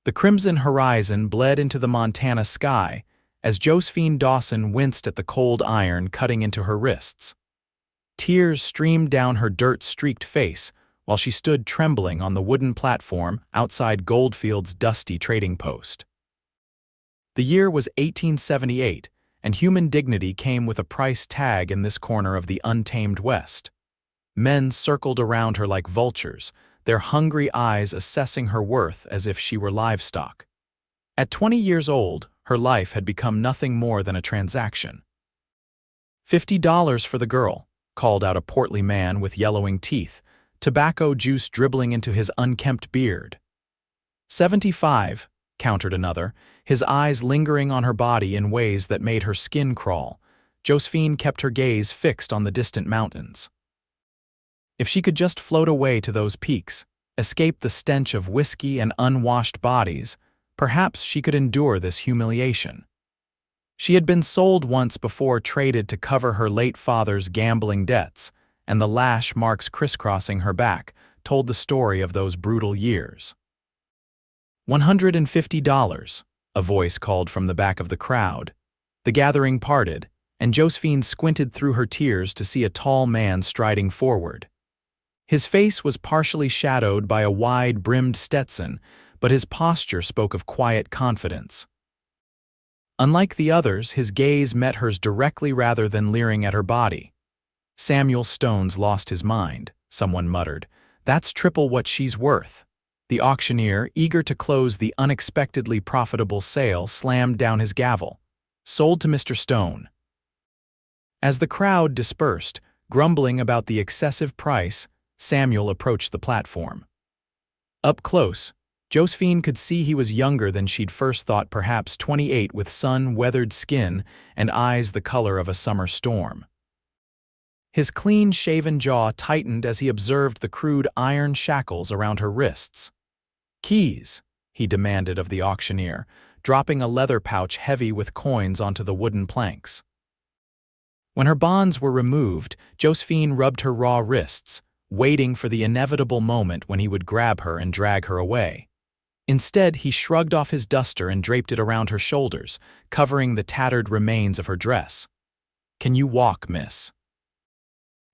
The crimson horizon bled into the Montana sky as Josephine Dawson winced at the cold iron cutting into her wrists. Tears streamed down her dirt-streaked face while she stood trembling on the wooden platform outside Goldfield's dusty trading post. The year was 1878, and human dignity came with a price tag in this corner of the untamed West. Men circled around her like vultures, their hungry eyes assessing her worth as if she were livestock. At 20 years old, her life had become nothing more than a transaction. $50 for the girl, called out a portly man with yellowing teeth, tobacco juice dribbling into his unkempt beard. 75, countered another, his eyes lingering on her body in ways that made her skin crawl. Josephine kept her gaze fixed on the distant mountains. If she could just float away to those peaks, escape the stench of whiskey and unwashed bodies, perhaps she could endure this humiliation. She had been sold once before, traded to cover her late father's gambling debts, and the lash marks crisscrossing her back told the story of those brutal years. $150, a voice called from the back of the crowd. The gathering parted, and Josephine squinted through her tears to see a tall man striding forward. His face was partially shadowed by a wide-brimmed Stetson, but his posture spoke of quiet confidence. Unlike the others, his gaze met hers directly rather than leering at her body. "Samuel Stone's lost his mind," someone muttered. "That's triple what she's worth." The auctioneer, eager to close the unexpectedly profitable sale, slammed down his gavel. "Sold to Mr. Stone." As the crowd dispersed, grumbling about the excessive price, Samuel approached the platform. Up close, Josephine could see he was younger than she'd first thought, perhaps 28, with sun-weathered skin and eyes the color of a summer storm. His clean-shaven jaw tightened as he observed the crude iron shackles around her wrists. "Keys," he demanded of the auctioneer, dropping a leather pouch heavy with coins onto the wooden planks. When her bonds were removed, Josephine rubbed her raw wrists, waiting for the inevitable moment when he would grab her and drag her away. Instead, he shrugged off his duster and draped it around her shoulders, covering the tattered remains of her dress. "Can you walk, miss?"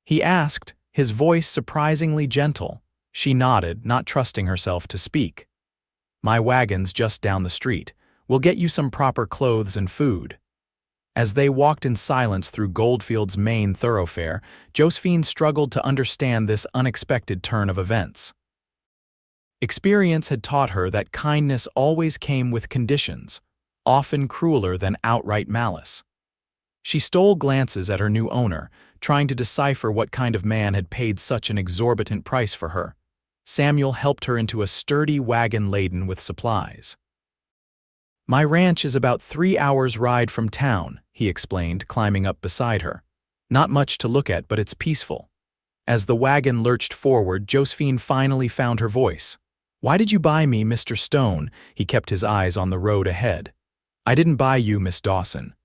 he asked, his voice surprisingly gentle. She nodded, not trusting herself to speak. "My wagon's just down the street. We'll get you some proper clothes and food." As they walked in silence through Goldfield's main thoroughfare, Josephine struggled to understand this unexpected turn of events. Experience had taught her that kindness always came with conditions, often crueler than outright malice. She stole glances at her new owner, trying to decipher what kind of man had paid such an exorbitant price for her. Samuel helped her into a sturdy wagon laden with supplies. "My ranch is about 3 hours' ride from town," he explained, climbing up beside her. "Not much to look at, but it's peaceful." As the wagon lurched forward, Josephine finally found her voice. "Why did you buy me, Mr. Stone?" He kept his eyes on the road ahead. "I didn't buy you, Miss Dawson.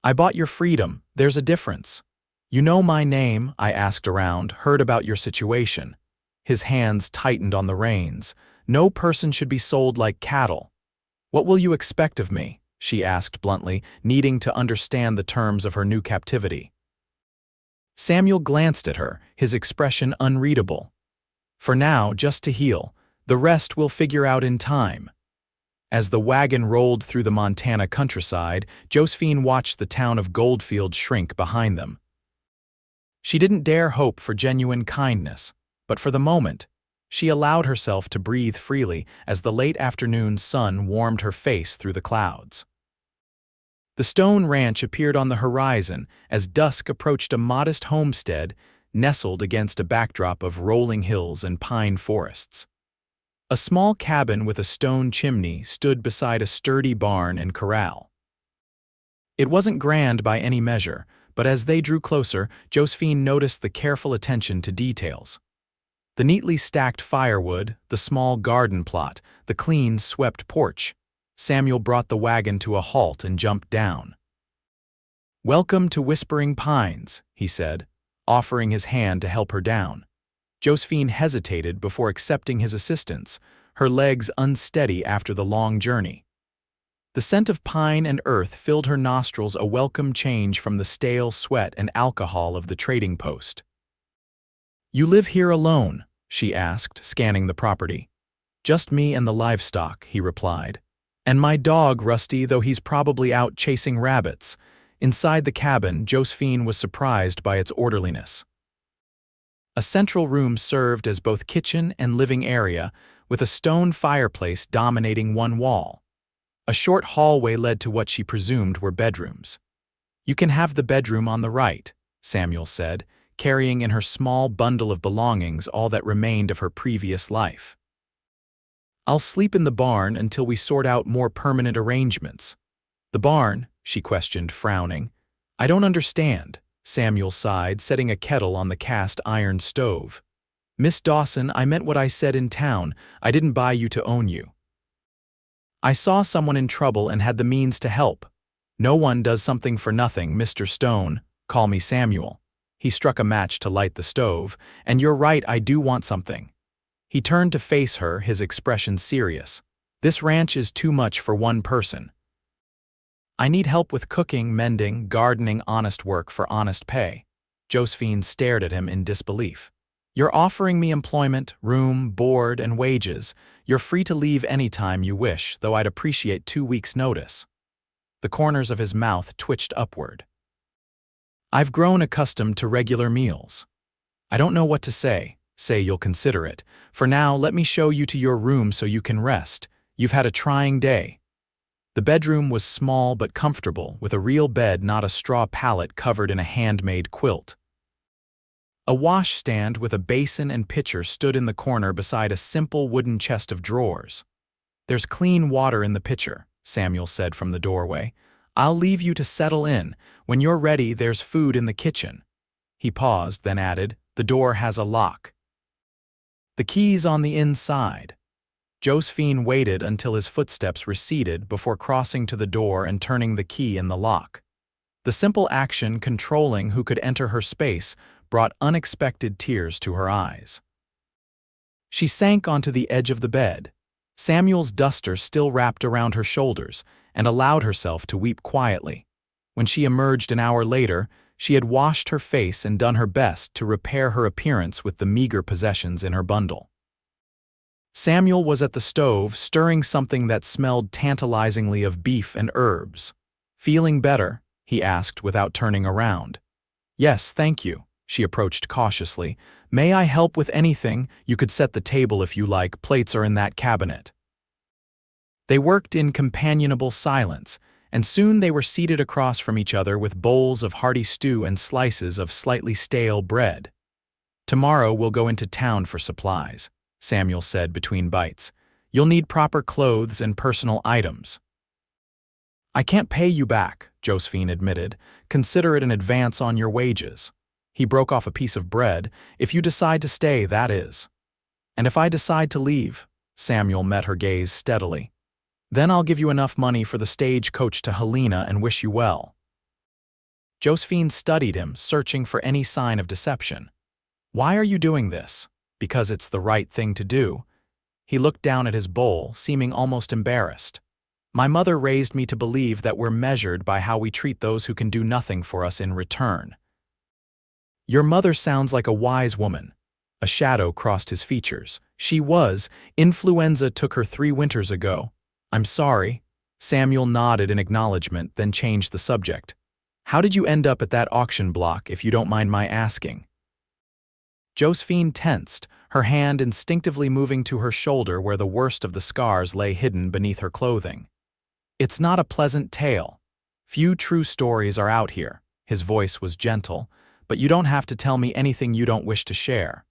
I bought your freedom. There's a difference." "You know my name," I asked around, "heard about your situation." His hands tightened on the reins. "No person should be sold like cattle." "What will you expect of me?" she asked bluntly, needing to understand the terms of her new captivity. Samuel glanced at her, his expression unreadable. "For now, just to heal. The rest we'll figure out in time." As the wagon rolled through the Montana countryside, Josephine watched the town of Goldfield shrink behind them. She didn't dare hope for genuine kindness, but for the moment, she allowed herself to breathe freely as the late afternoon sun warmed her face through the clouds. The Stone Ranch appeared on the horizon as dusk approached a modest homestead nestled against a backdrop of rolling hills and pine forests. A small cabin with a stone chimney stood beside a sturdy barn and corral. It wasn't grand by any measure, but as they drew closer, Josephine noticed the careful attention to details. The neatly stacked firewood, the small garden plot, the clean, swept porch. Samuel brought the wagon to a halt and jumped down. "Welcome to Whispering Pines," he said, offering his hand to help her down. Josephine hesitated before accepting his assistance, her legs unsteady after the long journey. The scent of pine and earth filled her nostrils, a welcome change from the stale sweat and alcohol of the trading post. "You live here alone?" she asked, scanning the property. "Just me and the livestock," he replied. "And my dog, Rusty, though he's probably out chasing rabbits." Inside the cabin, Josephine was surprised by its orderliness. A central room served as both kitchen and living area, with a stone fireplace dominating one wall. A short hallway led to what she presumed were bedrooms. "You can have the bedroom on the right," Samuel said, carrying in her small bundle of belongings all that remained of her previous life. "I'll sleep in the barn until we sort out more permanent arrangements." "The barn?" she questioned, frowning. "I don't understand," Samuel sighed, setting a kettle on the cast iron stove. "Miss Dawson, I meant what I said in town. I didn't buy you to own you. I saw someone in trouble and had the means to help. No one does something for nothing, Mr. Stone. Call me Samuel." He struck a match to light the stove. "And you're right, I do want something." He turned to face her, his expression serious. "This ranch is too much for one person. I need help with cooking, mending, gardening, honest work for honest pay." Josephine stared at him in disbelief. "You're offering me employment, room, board, and wages. You're free to leave any time you wish, though I'd appreciate 2 weeks' notice." The corners of his mouth twitched upward. "I've grown accustomed to regular meals. I don't know what to say. Say you'll consider it. For now, let me show you to your room so you can rest. You've had a trying day." The bedroom was small but comfortable, with a real bed, not a straw pallet covered in a handmade quilt. A washstand with a basin and pitcher stood in the corner beside a simple wooden chest of drawers. "There's clean water in the pitcher," Samuel said from the doorway. "I'll leave you to settle in. When you're ready, there's food in the kitchen." He paused, then added, "The door has a lock. The key's on the inside." Josephine waited until his footsteps receded before crossing to the door and turning the key in the lock. The simple action, controlling who could enter her space, brought unexpected tears to her eyes. She sank onto the edge of the bed, Samuel's duster still wrapped around her shoulders, and allowed herself to weep quietly. When she emerged an hour later, she had washed her face and done her best to repair her appearance with the meager possessions in her bundle. Samuel was at the stove, stirring something that smelled tantalizingly of beef and herbs. "Feeling better?" he asked without turning around. "Yes, thank you." She approached cautiously. "May I help with anything? You could set the table if you like. Plates are in that cabinet." They worked in companionable silence, and soon they were seated across from each other with bowls of hearty stew and slices of slightly stale bread. "Tomorrow we'll go into town for supplies," Samuel said between bites. "You'll need proper clothes and personal items." "I can't pay you back," Josephine admitted. "Consider it an advance on your wages." He broke off a piece of bread. "If you decide to stay, that is." "And if I decide to leave?" Samuel met her gaze steadily. "Then I'll give you enough money for the stagecoach to Helena and wish you well." Josephine studied him, searching for any sign of deception. "Why are you doing this?" "Because it's the right thing to do." He looked down at his bowl, seeming almost embarrassed. "My mother raised me to believe that we're measured by how we treat those who can do nothing for us in return." "Your mother sounds like a wise woman." A shadow crossed his features. "She was. Influenza took her 3 winters ago." "I'm sorry." Samuel nodded in acknowledgement, then changed the subject. "How did you end up at that auction block, if you don't mind my asking?" Josephine tensed, her hand instinctively moving to her shoulder where the worst of the scars lay hidden beneath her clothing. "It's not a pleasant tale. Few true stories are out here." His voice was gentle. "But you don't have to tell me anything you don't wish to share."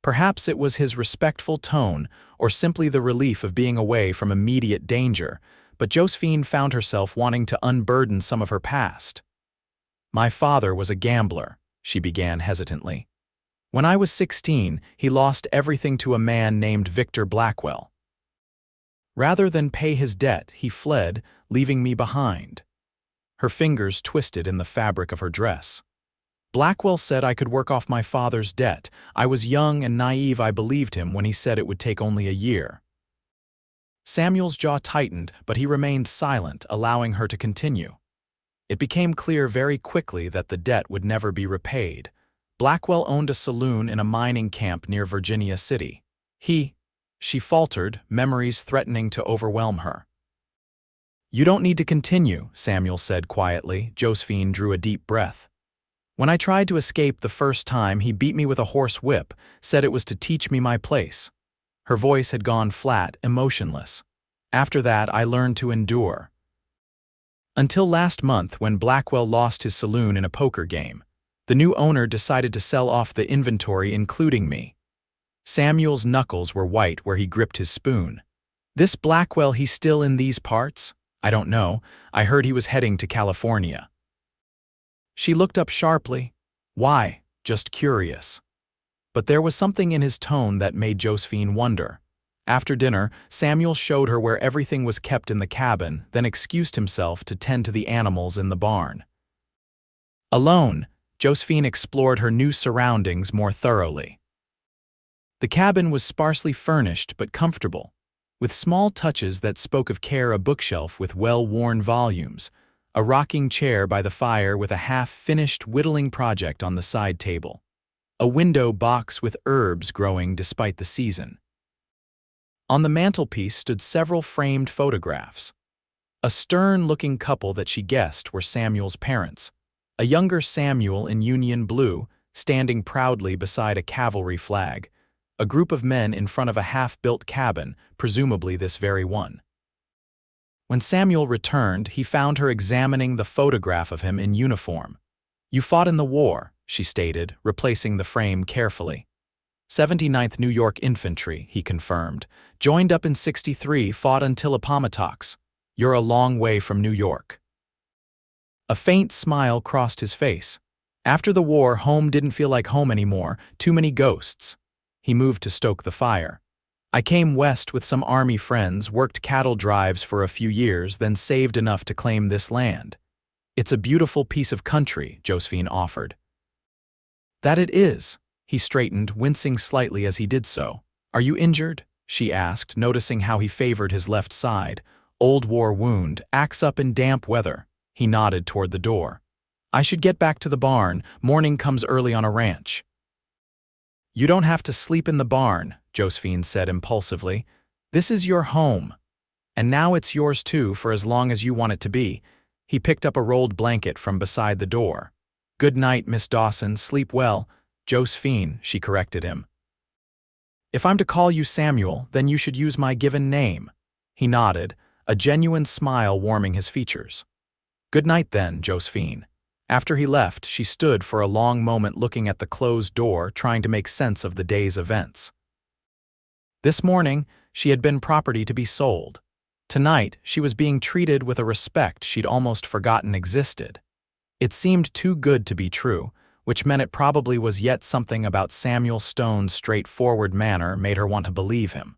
Perhaps it was his respectful tone, or simply the relief of being away from immediate danger, but Josephine found herself wanting to unburden some of her past. "My father was a gambler," she began hesitantly. "When I was 16, he lost everything to a man named Victor Blackwell. Rather than pay his debt, he fled, leaving me behind." Her fingers twisted in the fabric of her dress. Blackwell said I could work off my father's debt. I was young and naive. I believed him when he said it would take only a year. Samuel's jaw tightened, but he remained silent, allowing her to continue. It became clear very quickly that the debt would never be repaid. Blackwell owned a saloon in a mining camp near Virginia City. She faltered, memories threatening to overwhelm her. "You don't need to continue," Samuel said quietly. Josephine drew a deep breath. "When I tried to escape the first time, he beat me with a horse whip, said it was to teach me my place." Her voice had gone flat, emotionless. "After that, I learned to endure. Until last month, when Blackwell lost his saloon in a poker game. The new owner decided to sell off the inventory, including me." Samuel's knuckles were white where he gripped his spoon. "This Blackwell, he's still in these parts?" "I don't know. I heard he was heading to California." She looked up sharply. "Why?" "Just curious." But there was something in his tone that made Josephine wonder. After dinner, Samuel showed her where everything was kept in the cabin, then excused himself to tend to the animals in the barn. Alone, Josephine explored her new surroundings more thoroughly. The cabin was sparsely furnished but comfortable, with small touches that spoke of care: a bookshelf with well-worn volumes, a rocking chair by the fire with a half-finished whittling project on the side table, a window box with herbs growing despite the season. On the mantelpiece stood several framed photographs. A stern-looking couple that she guessed were Samuel's parents, a younger Samuel in Union blue, standing proudly beside a cavalry flag, a group of men in front of a half-built cabin, presumably this very one. When Samuel returned, he found her examining the photograph of him in uniform. "You fought in the war," she stated, replacing the frame carefully. 79th New York Infantry," he confirmed. "Joined up in 63, fought until Appomattox. You're a long way from New York." A faint smile crossed his face. "After the war, home didn't feel like home anymore. Too many ghosts." He moved to stoke the fire. "I came west with some army friends, worked cattle drives for a few years, then saved enough to claim this land. It's a beautiful piece of country," Josephine offered. "That it is." He straightened, wincing slightly as he did so. "Are you injured?" she asked, noticing how he favored his left side. "Old war wound, axe up in damp weather." He nodded toward the door. "I should get back to the barn. Morning comes early on a ranch." "You don't have to sleep in the barn," Josephine said impulsively. "This is your home. And now it's yours too, for as long as you want it to be." He picked up a rolled blanket from beside the door. "Good night, Miss Dawson. Sleep well." "Josephine," she corrected him. "If I'm to call you Samuel, then you should use my given name." He nodded, a genuine smile warming his features. "Good night then, Josephine." After he left, she stood for a long moment looking at the closed door, trying to make sense of the day's events. This morning, she had been property to be sold. Tonight, she was being treated with a respect she'd almost forgotten existed. It seemed too good to be true, which meant it probably was, yet something about Samuel Stone's straightforward manner made her want to believe him.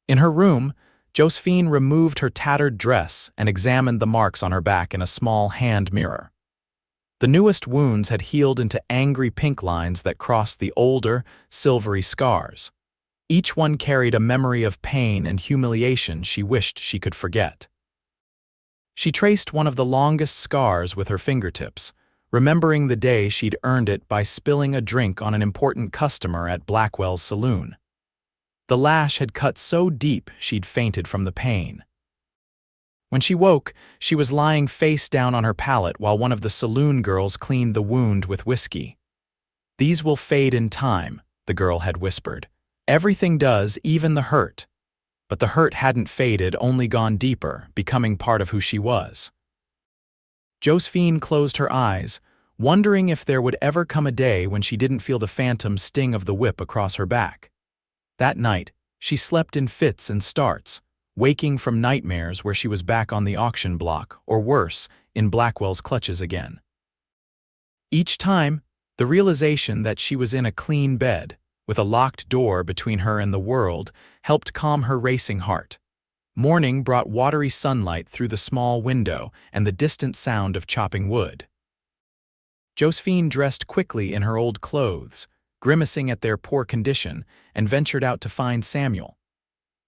In her room, Josephine removed her tattered dress and examined the marks on her back in a small hand mirror. The newest wounds had healed into angry pink lines that crossed the older, silvery scars. Each one carried a memory of pain and humiliation she wished she could forget. She traced one of the longest scars with her fingertips, remembering the day she'd earned it by spilling a drink on an important customer at Blackwell's saloon. The lash had cut so deep she'd fainted from the pain. When she woke, she was lying face down on her pallet while one of the saloon girls cleaned the wound with whiskey. "These will fade in time," the girl had whispered. "Everything does, even the hurt." But the hurt hadn't faded, only gone deeper, becoming part of who she was. Josephine closed her eyes, wondering if there would ever come a day when she didn't feel the phantom sting of the whip across her back. That night, she slept in fits and starts, waking from nightmares where she was back on the auction block, or worse, in Blackwell's clutches again. Each time, the realization that she was in a clean bed, with a locked door between her and the world, helped calm her racing heart. Morning brought watery sunlight through the small window and the distant sound of chopping wood. Josephine dressed quickly in her old clothes, grimacing at their poor condition, and ventured out to find Samuel.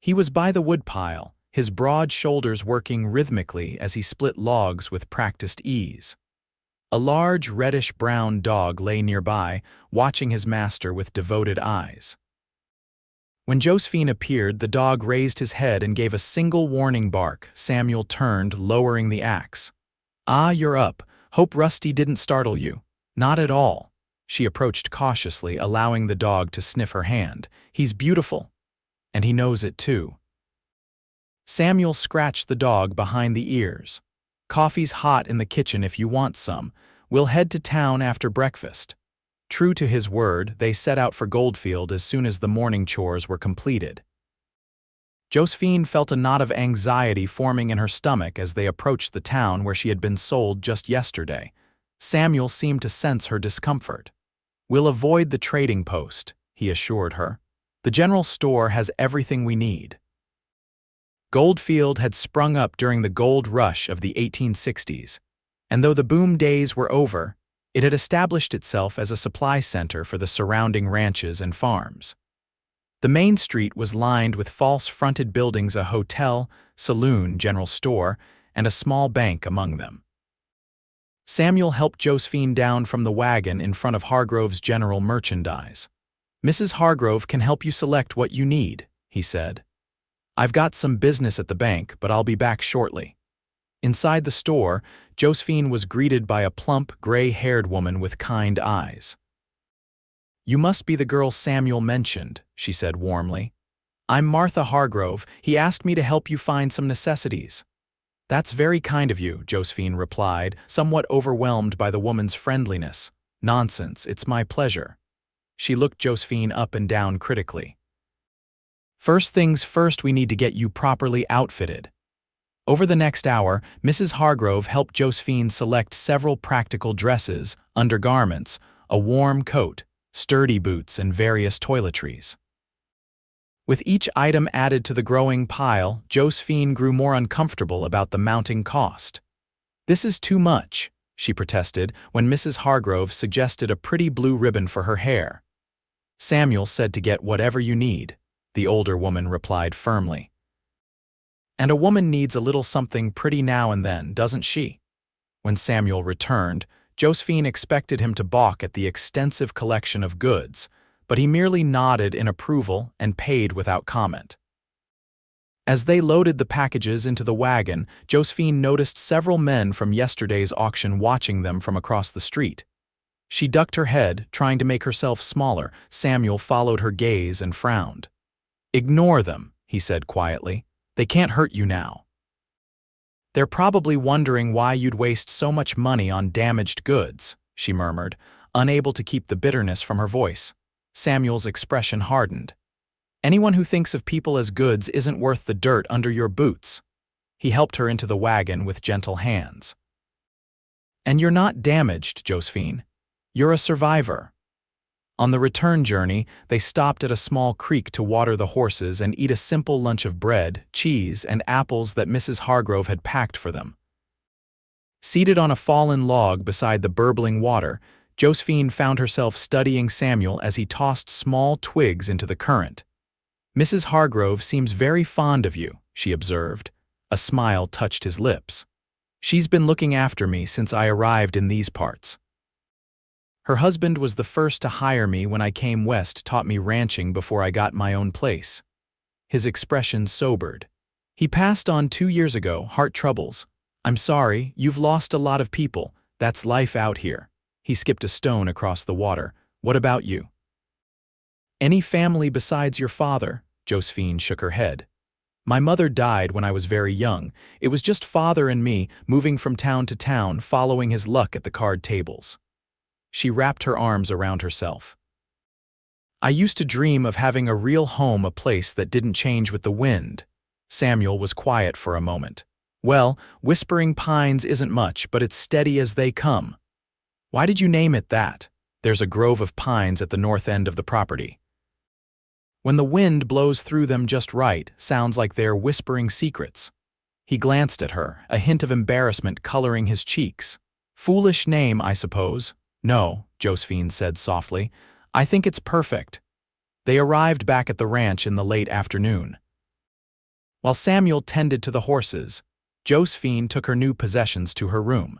He was by the woodpile, his broad shoulders working rhythmically as he split logs with practiced ease. A large reddish-brown dog lay nearby, watching his master with devoted eyes. When Josephine appeared, the dog raised his head and gave a single warning bark. Samuel turned, lowering the axe. "Ah, you're up. Hope Rusty didn't startle you." "Not at all." She approached cautiously, allowing the dog to sniff her hand. "He's beautiful. And he knows it too." Samuel scratched the dog behind the ears. "Coffee's hot in the kitchen if you want some. We'll head to town after breakfast." True to his word, they set out for Goldfield as soon as the morning chores were completed. Josephine felt a knot of anxiety forming in her stomach as they approached the town where she had been sold just yesterday. Samuel seemed to sense her discomfort. "We'll avoid the trading post," he assured her. "The general store has everything we need." Goldfield had sprung up during the gold rush of the 1860s, and though the boom days were over, it had established itself as a supply center for the surrounding ranches and farms. The main street was lined with false-fronted buildings, a hotel, saloon, general store, and a small bank among them. Samuel helped Josephine down from the wagon in front of Hargrove's general merchandise. "Mrs. Hargrove can help you select what you need," he said. "I've got some business at the bank, but I'll be back shortly." Inside the store, Josephine was greeted by a plump, gray-haired woman with kind eyes. "You must be the girl Samuel mentioned," she said warmly. "I'm Martha Hargrove. He asked me to help you find some necessities." "That's very kind of you," Josephine replied, somewhat overwhelmed by the woman's friendliness. "Nonsense, it's my pleasure." She looked Josephine up and down critically. "First things first, we need to get you properly outfitted." Over the next hour, Mrs. Hargrove helped Josephine select several practical dresses, undergarments, a warm coat, sturdy boots, and various toiletries. With each item added to the growing pile, Josephine grew more uncomfortable about the mounting cost. "This is too much," she protested when Mrs. Hargrove suggested a pretty blue ribbon for her hair. "Samuel said to get whatever you need," the older woman replied firmly. "And a woman needs a little something pretty now and then, doesn't she?" When Samuel returned, Josephine expected him to balk at the extensive collection of goods, but he merely nodded in approval and paid without comment. As they loaded the packages into the wagon, Josephine noticed several men from yesterday's auction watching them from across the street. She ducked her head, trying to make herself smaller. Samuel followed her gaze and frowned. "Ignore them," he said quietly. "They can't hurt you now." "They're probably wondering why you'd waste so much money on damaged goods," she murmured, unable to keep the bitterness from her voice. Samuel's expression hardened. "Anyone who thinks of people as goods isn't worth the dirt under your boots." He helped her into the wagon with gentle hands. "And you're not damaged, Josephine. You're a survivor." On the return journey, they stopped at a small creek to water the horses and eat a simple lunch of bread, cheese, and apples that Mrs. Hargrove had packed for them. Seated on a fallen log beside the burbling water, Josephine found herself studying Samuel as he tossed small twigs into the current. "Mrs. Hargrove seems very fond of you," she observed. A smile touched his lips. "She's been looking after me since I arrived in these parts. Her husband was the first to hire me when I came west, taught me ranching before I got my own place." His expression sobered. "He passed on 2 years ago, heart troubles. I'm sorry, you've lost a lot of people. That's life out here." He skipped a stone across the water. "What about you?" "Any family besides your father?" Josephine shook her head. "My mother died when I was very young. It was just father and me, moving from town to town, following his luck at the card tables." She wrapped her arms around herself. "I used to dream of having a real home, a place that didn't change with the wind." Samuel was quiet for a moment. "Well, Whispering Pines isn't much, but it's steady as they come." "Why did you name it that?" "There's a grove of pines at the north end of the property. When the wind blows through them just right, sounds like they're whispering secrets." He glanced at her, a hint of embarrassment coloring his cheeks. "Foolish name, I suppose." No, Josephine said softly. I think it's perfect. They arrived back at the ranch in the late afternoon. While Samuel tended to the horses, Josephine took her new possessions to her room.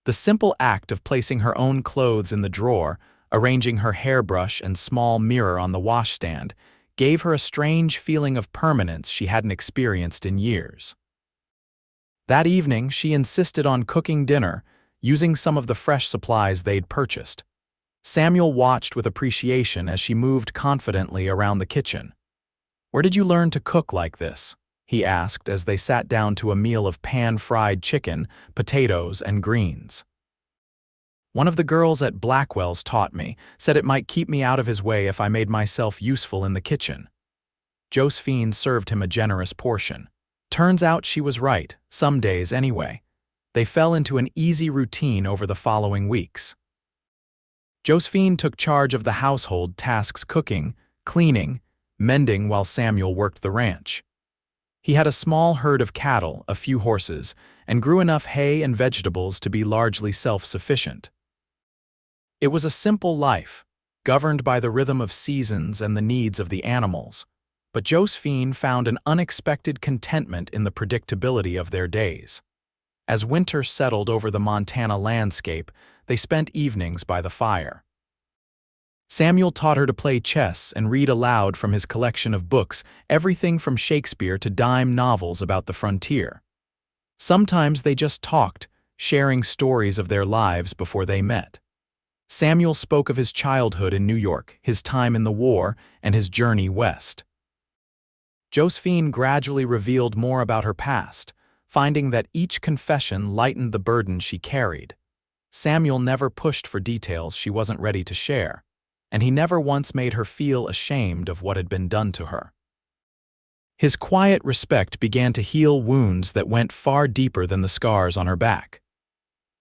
The simple act of placing her own clothes in the drawer, arranging her hairbrush and small mirror on the washstand, gave her a strange feeling of permanence she hadn't experienced in years. That evening, she insisted on cooking dinner, using some of the fresh supplies they'd purchased. Samuel watched with appreciation as she moved confidently around the kitchen. "Where did you learn to cook like this?" he asked as they sat down to a meal of pan-fried chicken, potatoes, and greens. "One of the girls at Blackwell's taught me, said it might keep me out of his way if I made myself useful in the kitchen." Josephine served him a generous portion. Turns out she was right, some days anyway. They fell into an easy routine over the following weeks. Josephine took charge of the household tasks, cooking, cleaning, mending, while Samuel worked the ranch. He had a small herd of cattle, a few horses, and grew enough hay and vegetables to be largely self-sufficient. It was a simple life, governed by the rhythm of seasons and the needs of the animals, but Josephine found an unexpected contentment in the predictability of their days. As winter settled over the Montana landscape, they spent evenings by the fire. Samuel taught her to play chess and read aloud from his collection of books, everything from Shakespeare to dime novels about the frontier. Sometimes they just talked, sharing stories of their lives before they met. Samuel spoke of his childhood in New York, his time in the war, and his journey west. Josephine gradually revealed more about her past, finding that each confession lightened the burden she carried. Samuel never pushed for details she wasn't ready to share, and he never once made her feel ashamed of what had been done to her. His quiet respect began to heal wounds that went far deeper than the scars on her back.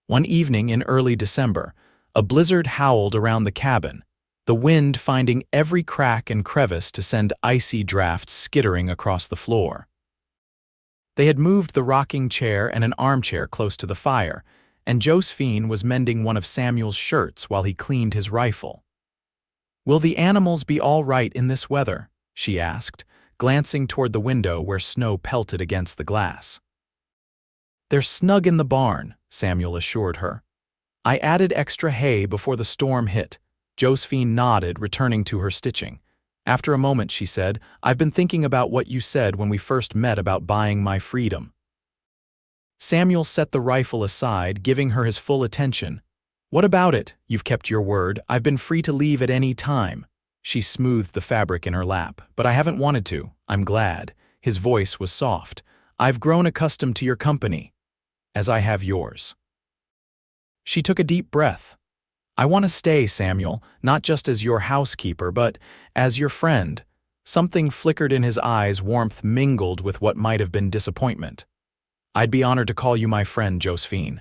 One evening in early December, a blizzard howled around the cabin, the wind finding every crack and crevice to send icy drafts skittering across the floor. They had moved the rocking chair and an armchair close to the fire, and Josephine was mending one of Samuel's shirts while he cleaned his rifle. "Will the animals be all right in this weather?" she asked, glancing toward the window where snow pelted against the glass. "They're snug in the barn," Samuel assured her. "I added extra hay before the storm hit." Josephine nodded, returning to her stitching. After a moment, she said, "I've been thinking about what you said when we first met about buying my freedom." Samuel set the rifle aside, giving her his full attention. "What about it? You've kept your word. I've been free to leave at any time." She smoothed the fabric in her lap. "But I haven't wanted to. I'm glad." His voice was soft. "I've grown accustomed to your company, as I have yours." She took a deep breath. "I want to stay, Samuel, not just as your housekeeper, but as your friend." Something flickered in his eyes, warmth mingled with what might have been disappointment. "I'd be honored to call you my friend, Josephine."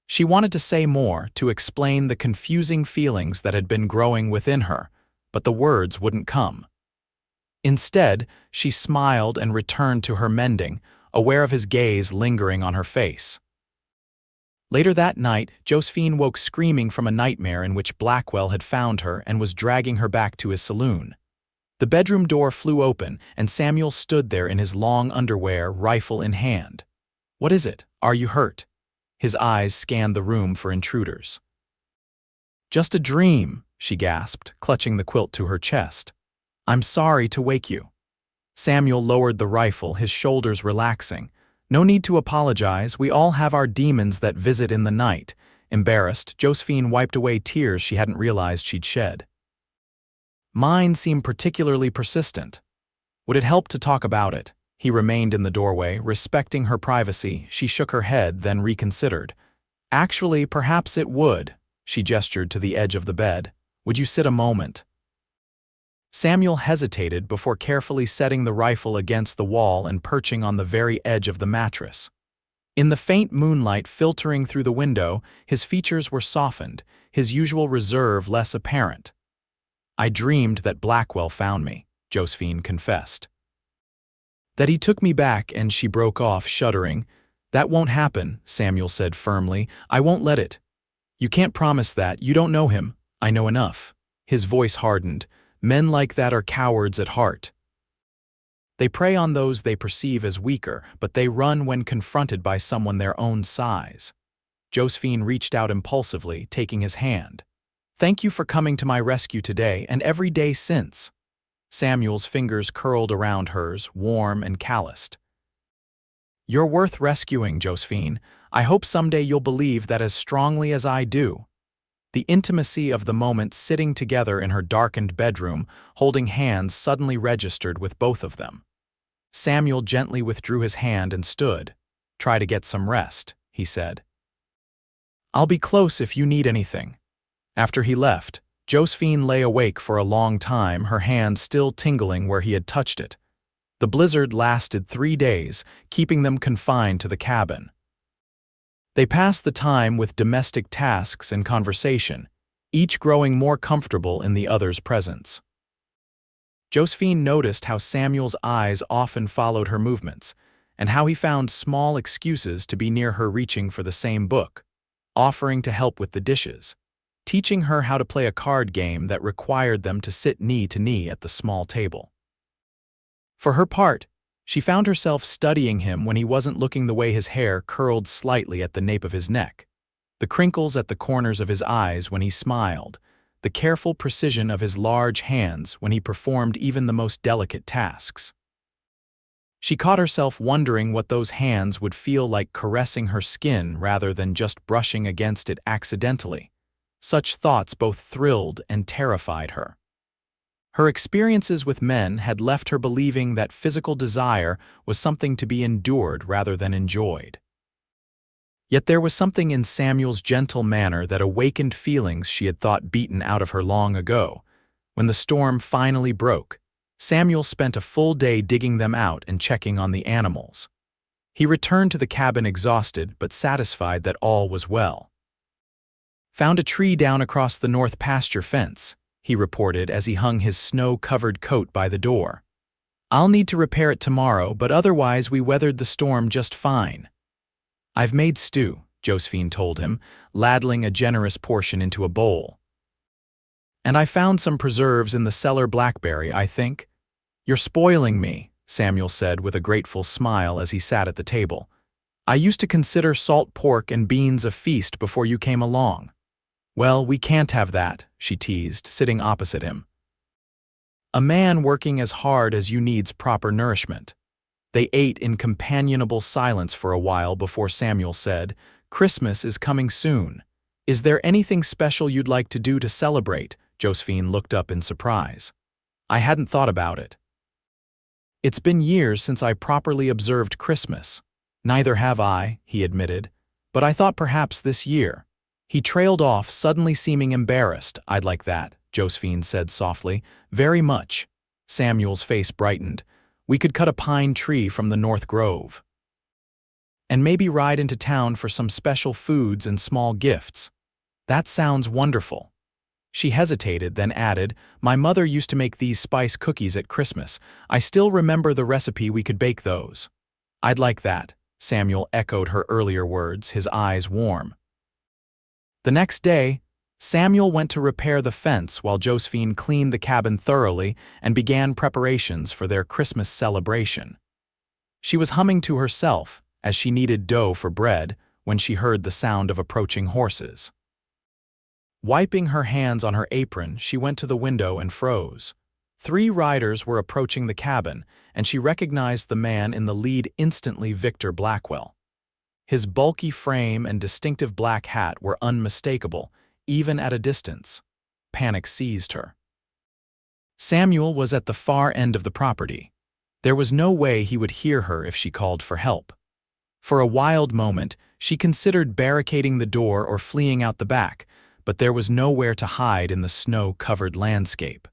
She wanted to say more, to explain the confusing feelings that had been growing within her, but the words wouldn't come. Instead, she smiled and returned to her mending, aware of his gaze lingering on her face. Later that night, Josephine woke screaming from a nightmare in which Blackwell had found her and was dragging her back to his saloon. The bedroom door flew open, and Samuel stood there in his long underwear, rifle in hand. "What is it? Are you hurt?" His eyes scanned the room for intruders. "Just a dream," she gasped, clutching the quilt to her chest. "I'm sorry to wake you." Samuel lowered the rifle, his shoulders relaxing. "No need to apologize. We all have our demons that visit in the night." Embarrassed, Josephine wiped away tears she hadn't realized she'd shed. "Mine seemed particularly persistent. Would it help to talk about it?" He remained in the doorway, respecting her privacy. She shook her head, then reconsidered. "Actually, perhaps it would." She gestured to the edge of the bed. "Would you sit a moment?" Samuel hesitated before carefully setting the rifle against the wall and perching on the very edge of the mattress. In the faint moonlight filtering through the window, his features were softened, his usual reserve less apparent. "I dreamed that Blackwell found me," Josephine confessed. "That he took me back," and she broke off, shuddering. "That won't happen," Samuel said firmly. "I won't let it. You can't promise that. You don't know him. I know enough. His voice hardened. Men like that are cowards at heart. They prey on those they perceive as weaker, but they run when confronted by someone their own size. Josephine reached out impulsively, taking his hand. Thank you for coming to my rescue today and every day since. Samuel's fingers curled around hers, warm and calloused. You're worth rescuing, Josephine. I hope someday you'll believe that as strongly as I do. The intimacy of the moment sitting together in her darkened bedroom, holding hands, suddenly registered with both of them. Samuel gently withdrew his hand and stood. Try to get some rest, he said. I'll be close if you need anything. After he left, Josephine lay awake for a long time, her hand still tingling where he had touched it. The blizzard lasted 3 days, keeping them confined to the cabin. They passed the time with domestic tasks and conversation, each growing more comfortable in the other's presence. Josephine noticed how Samuel's eyes often followed her movements, and how he found small excuses to be near her, reaching for the same book, offering to help with the dishes, teaching her how to play a card game that required them to sit knee to knee at the small table. For her part, she found herself studying him when he wasn't looking, the way his hair curled slightly at the nape of his neck, the crinkles at the corners of his eyes when he smiled, the careful precision of his large hands when he performed even the most delicate tasks. She caught herself wondering what those hands would feel like caressing her skin rather than just brushing against it accidentally. Such thoughts both thrilled and terrified her. Her experiences with men had left her believing that physical desire was something to be endured rather than enjoyed. Yet there was something in Samuel's gentle manner that awakened feelings she had thought beaten out of her long ago. When the storm finally broke, Samuel spent a full day digging them out and checking on the animals. He returned to the cabin exhausted but satisfied that all was well. Found a tree down across the north pasture fence, he reported as he hung his snow-covered coat by the door. I'll need to repair it tomorrow, but otherwise we weathered the storm just fine. I've made stew, Josephine told him, ladling a generous portion into a bowl. And I found some preserves in the cellar, blackberry, I think. You're spoiling me, Samuel said with a grateful smile as he sat at the table. I used to consider salt pork and beans a feast before you came along. Well, we can't have that, she teased, sitting opposite him. A man working as hard as you needs proper nourishment. They ate in companionable silence for a while before Samuel said, Christmas is coming soon. Is there anything special you'd like to do to celebrate? Josephine looked up in surprise. I hadn't thought about it. It's been years since I properly observed Christmas. Neither have I, he admitted, but I thought perhaps this year. He trailed off, suddenly seeming embarrassed. I'd like that, Josephine said softly. Very much. Samuel's face brightened. We could cut a pine tree from the North Grove. And maybe ride into town for some special foods and small gifts. That sounds wonderful. She hesitated, then added, My mother used to make these spice cookies at Christmas. I still remember the recipe. We could bake those. I'd like that, Samuel echoed her earlier words, his eyes warm. The next day, Samuel went to repair the fence while Josephine cleaned the cabin thoroughly and began preparations for their Christmas celebration. She was humming to herself as she kneaded dough for bread when she heard the sound of approaching horses. Wiping her hands on her apron, she went to the window and froze. 3 riders were approaching the cabin, and she recognized the man in the lead instantly, Victor Blackwell. His bulky frame and distinctive black hat were unmistakable, even at a distance. Panic seized her. Samuel was at the far end of the property. There was no way he would hear her if she called for help. For a wild moment, she considered barricading the door or fleeing out the back, but there was nowhere to hide in the snow-covered landscape.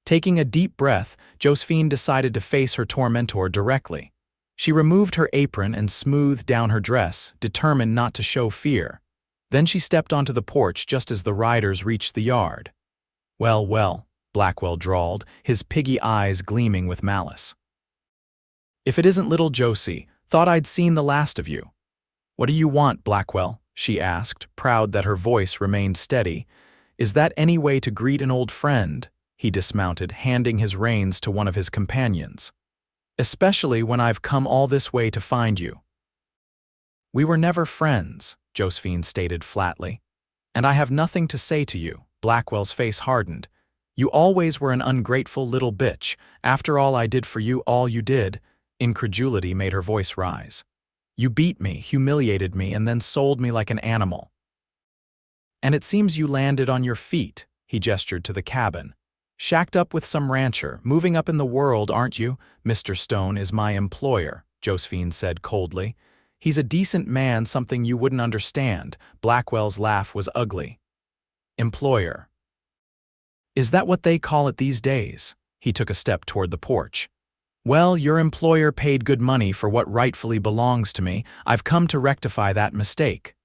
Taking a deep breath, Josephine decided to face her tormentor directly. She removed her apron and smoothed down her dress, determined not to show fear. Then she stepped onto the porch just as the riders reached the yard. Well, well, Blackwell drawled, his piggy eyes gleaming with malice. If it isn't little Josie, thought I'd seen the last of you. What do you want, Blackwell? she asked, proud that her voice remained steady. "Is that any way to greet an old friend?" He dismounted, handing his reins to one of his companions. "Especially when I've come all this way to find you." "We were never friends," Josephine stated flatly. "And I have nothing to say to you." Blackwell's face hardened. "You always were an ungrateful little bitch. After all I did for you, all you did." Incredulity made her voice rise. "You beat me, humiliated me, and then sold me like an animal. And it seems you landed on your feet." He gestured to the cabin. "Shacked up with some rancher, moving up in the world, aren't you?" "Mr. Stone is my employer," Josephine said coldly. "He's a decent man, something you wouldn't understand." Blackwell's laugh was ugly. "Employer. Is that what they call it these days?" He took a step toward the porch. "Well, your employer paid good money for what rightfully belongs to me. I've come to rectify that mistake."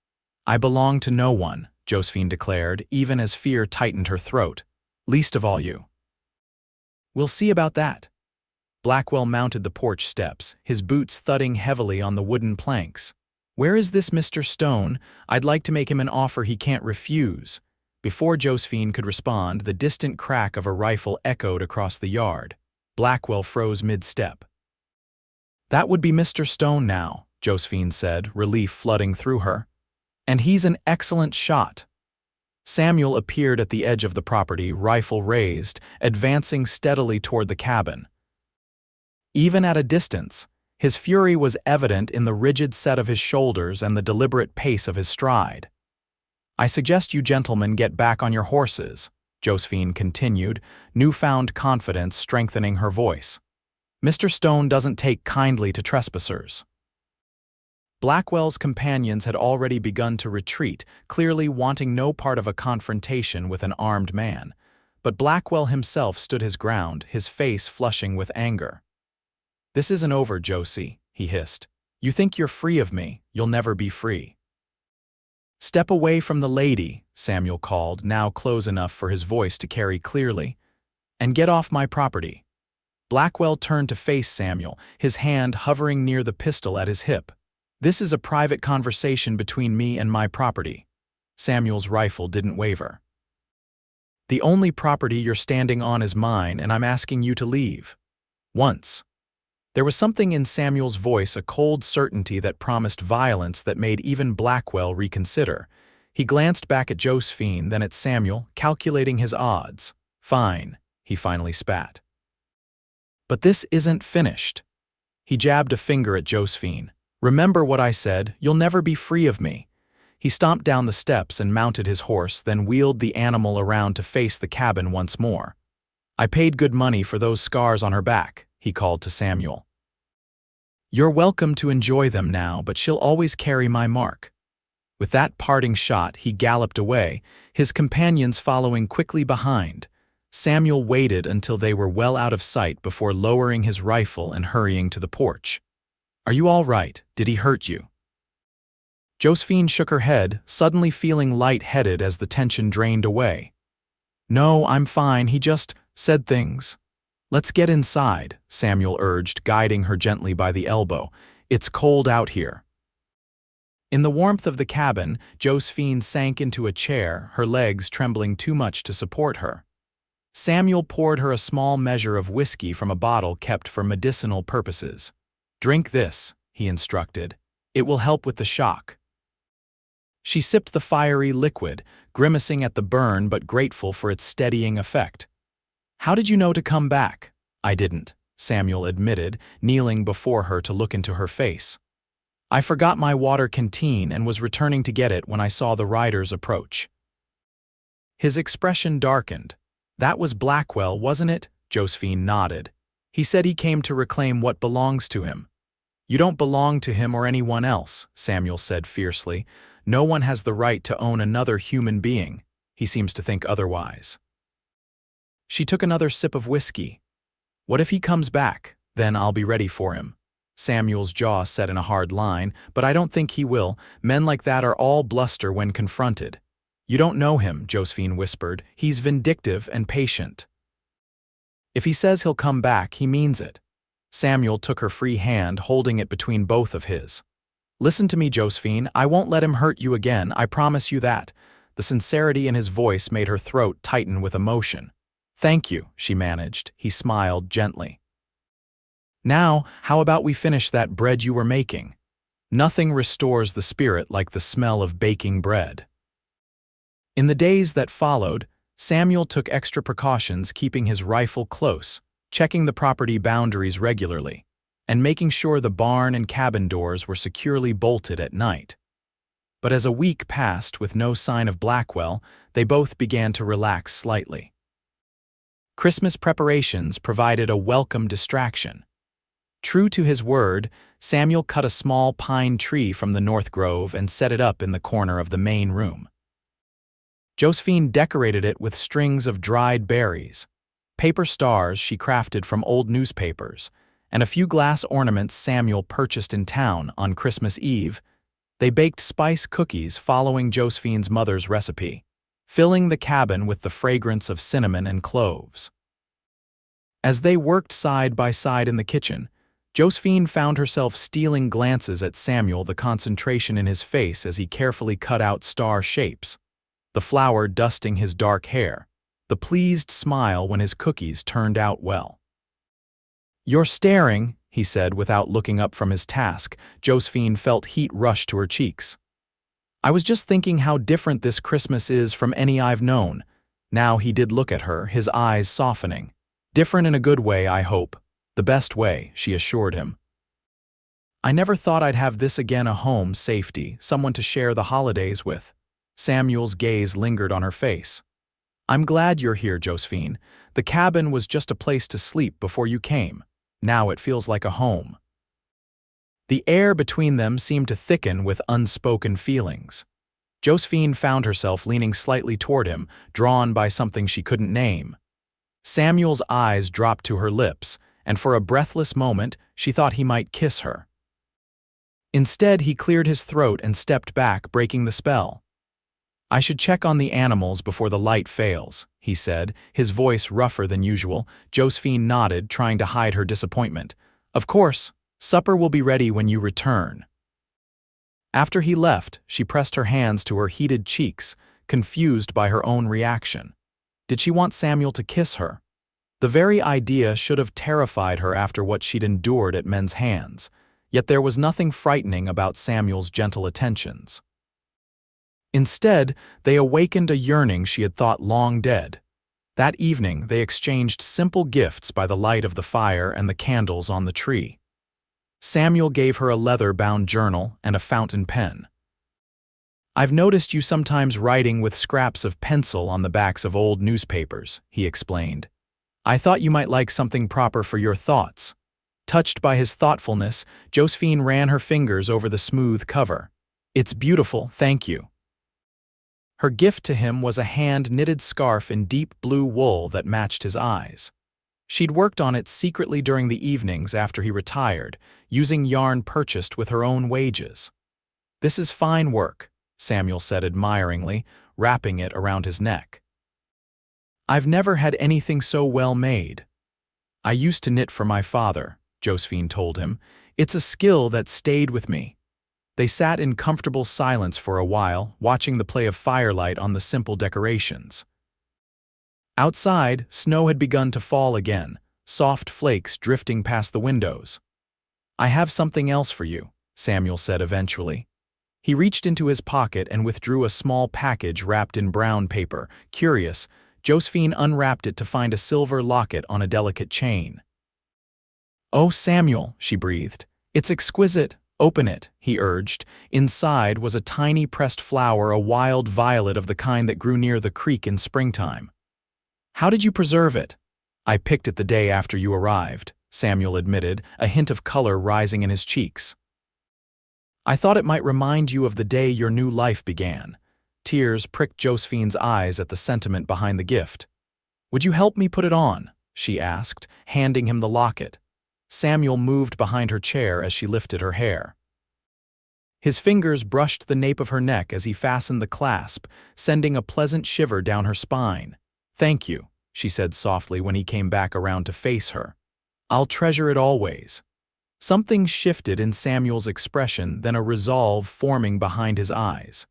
"I belong to no one," Josephine declared, even as fear tightened her throat. "Least of all you." "We'll see about that." Blackwell mounted the porch steps, his boots thudding heavily on the wooden planks. "Where is this Mr. Stone? I'd like to make him an offer he can't refuse." Before Josephine could respond, the distant crack of a rifle echoed across the yard. Blackwell froze mid-step. "That would be Mr. Stone now," Josephine said, relief flooding through her. "And he's an excellent shot." Samuel appeared at the edge of the property, rifle raised, advancing steadily toward the cabin. Even at a distance, his fury was evident in the rigid set of his shoulders and the deliberate pace of his stride. "I suggest you gentlemen get back on your horses," Josephine continued, newfound confidence strengthening her voice. "Mr. Stone doesn't take kindly to trespassers." Blackwell's companions had already begun to retreat, clearly wanting no part of a confrontation with an armed man. But Blackwell himself stood his ground, his face flushing with anger. "This isn't over, Josie," he hissed. "You think you're free of me, you'll never be free." "Step away from the lady," Samuel called, now close enough for his voice to carry clearly. "And get off my property." Blackwell turned to face Samuel, his hand hovering near the pistol at his hip. "This is a private conversation between me and my property." Samuel's rifle didn't waver. "The only property you're standing on is mine, and I'm asking you to leave. Once." There was something in Samuel's voice, a cold certainty that promised violence that made even Blackwell reconsider. He glanced back at Josephine, then at Samuel, calculating his odds. "Fine," he finally spat. "But this isn't finished." He jabbed a finger at Josephine. "Remember what I said, you'll never be free of me." He stomped down the steps and mounted his horse, then wheeled the animal around to face the cabin once more. "I paid good money for those scars on her back," he called to Samuel. "You're welcome to enjoy them now, but she'll always carry my mark." With that parting shot, he galloped away, his companions following quickly behind. Samuel waited until they were well out of sight before lowering his rifle and hurrying to the porch. "Are you all right? Did he hurt you?" Josephine shook her head, suddenly feeling light-headed as the tension drained away. "No, I'm fine, he just said things." "Let's get inside," Samuel urged, guiding her gently by the elbow. "It's cold out here." In the warmth of the cabin, Josephine sank into a chair, her legs trembling too much to support her. Samuel poured her a small measure of whiskey from a bottle kept for medicinal purposes. "Drink this," he instructed. "It will help with the shock." She sipped the fiery liquid, grimacing at the burn but grateful for its steadying effect. "How did you know to come back?" "I didn't," Samuel admitted, kneeling before her to look into her face. "I forgot my water canteen and was returning to get it when I saw the riders approach." His expression darkened. "That was Blackwell, wasn't it?" Josephine nodded. "He said he came to reclaim what belongs to him." "You don't belong to him or anyone else," Samuel said fiercely. "No one has the right to own another human being. He seems to think otherwise." She took another sip of whiskey. "What if he comes back? Then I'll be ready for him." Samuel's jaw set in a hard line. "But I don't think he will. Men like that are all bluster when confronted." "You don't know him," Josephine whispered. "He's vindictive and patient. If he says he'll come back, he means it." Samuel took her free hand, holding it between both of his. Listen to me, Josephine. I won't let him hurt you again, I promise you that. The sincerity in his voice made her throat tighten with emotion. Thank you, she managed. He smiled gently. Now, how about we finish that bread you were making? Nothing restores the spirit like the smell of baking bread. In the days that followed, Samuel took extra precautions, keeping his rifle close, checking the property boundaries regularly, and making sure the barn and cabin doors were securely bolted at night. But as a week passed with no sign of Blackwell, they both began to relax slightly. Christmas preparations provided a welcome distraction. True to his word, Samuel cut a small pine tree from the north grove and set it up in the corner of the main room. Josephine decorated it with strings of dried berries, paper stars she crafted from old newspapers, and a few glass ornaments Samuel purchased in town on Christmas Eve. They baked spice cookies following Josephine's mother's recipe, filling the cabin with the fragrance of cinnamon and cloves. As they worked side by side in the kitchen, Josephine found herself stealing glances at Samuel, the concentration in his face as he carefully cut out star shapes, the flour dusting his dark hair, the pleased smile when his cookies turned out well. "You're staring," he said without looking up from his task. Josephine felt heat rush to her cheeks. "I was just thinking how different this Christmas is from any I've known." Now he did look at her, his eyes softening. "Different in a good way, I hope. The best way," she assured him. "I never thought I'd have this again, a home, safety, someone to share the holidays with." Samuel's gaze lingered on her face. "I'm glad you're here, Josephine. The cabin was just a place to sleep before you came. Now it feels like a home." The air between them seemed to thicken with unspoken feelings. Josephine found herself leaning slightly toward him, drawn by something she couldn't name. Samuel's eyes dropped to her lips, and for a breathless moment she thought he might kiss her. Instead, he cleared his throat and stepped back, breaking the spell. "I should check on the animals before the light fails," he said, his voice rougher than usual. Josephine nodded, trying to hide her disappointment. "Of course, supper will be ready when you return." After he left, she pressed her hands to her heated cheeks, confused by her own reaction. Did she want Samuel to kiss her? The very idea should have terrified her after what she'd endured at men's hands, yet there was nothing frightening about Samuel's gentle attentions. Instead, they awakened a yearning she had thought long dead. That evening, they exchanged simple gifts by the light of the fire and the candles on the tree. Samuel gave her a leather-bound journal and a fountain pen. "I've noticed you sometimes writing with scraps of pencil on the backs of old newspapers," he explained. "I thought you might like something proper for your thoughts." Touched by his thoughtfulness, Josephine ran her fingers over the smooth cover. "It's beautiful, thank you." Her gift to him was a hand-knitted scarf in deep blue wool that matched his eyes. She'd worked on it secretly during the evenings after he retired, using yarn purchased with her own wages. "This is fine work," Samuel said admiringly, wrapping it around his neck. "I've never had anything so well made." "I used to knit for my father," Josephine told him. "It's a skill that stayed with me." They sat in comfortable silence for a while, watching the play of firelight on the simple decorations. Outside, snow had begun to fall again, soft flakes drifting past the windows. "I have something else for you," Samuel said eventually. He reached into his pocket and withdrew a small package wrapped in brown paper. Curious, Josephine unwrapped it to find a silver locket on a delicate chain. "Oh, Samuel," she breathed. "It's exquisite. Open it," he urged. Inside was a tiny pressed flower, a wild violet of the kind that grew near the creek in springtime. "How did you preserve it?" "I picked it the day after you arrived," Samuel admitted, a hint of color rising in his cheeks. "I thought it might remind you of the day your new life began." Tears pricked Josephine's eyes at the sentiment behind the gift. "Would you help me put it on?" she asked, handing him the locket. Samuel moved behind her chair as she lifted her hair. His fingers brushed the nape of her neck as he fastened the clasp, sending a pleasant shiver down her spine. "Thank you," she said softly when he came back around to face her. "I'll treasure it always." Something shifted in Samuel's expression, then a resolve forming behind his eyes.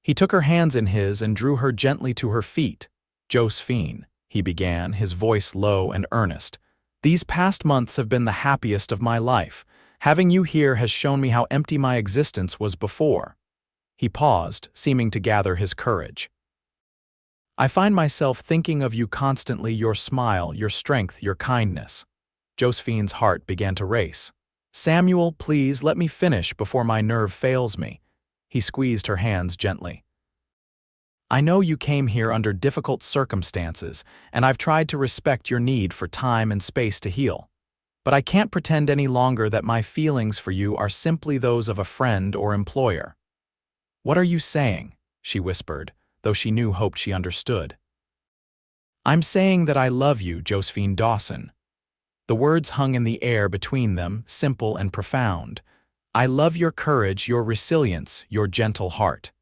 He took her hands in his and drew her gently to her feet. "Josephine," he began, his voice low and earnest, "these past months have been the happiest of my life. Having you here has shown me how empty my existence was before." He paused, seeming to gather his courage. "I find myself thinking of you constantly, your smile, your strength, your kindness." Josephine's heart began to race. "Samuel, please let me finish before my nerve fails me." He squeezed her hands gently. "I know you came here under difficult circumstances, and I've tried to respect your need for time and space to heal. But I can't pretend any longer that my feelings for you are simply those of a friend or employer." "What are you saying?" she whispered, though she hoped she understood. "I'm saying that I love you, Josephine Dawson." The words hung in the air between them, simple and profound. "I love your courage, your resilience, your gentle heart.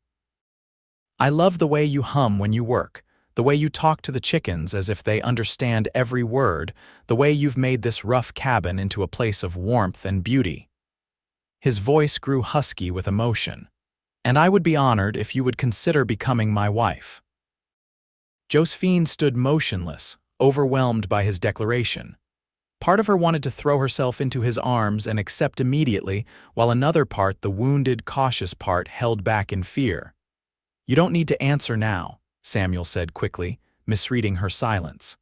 I love the way you hum when you work, the way you talk to the chickens as if they understand every word, the way you've made this rough cabin into a place of warmth and beauty." His voice grew husky with emotion. "And I would be honored if you would consider becoming my wife." Josephine stood motionless, overwhelmed by his declaration. Part of her wanted to throw herself into his arms and accept immediately, while another part, the wounded, cautious part, held back in fear. "You don't need to answer now," Samuel said quickly, misreading her silence.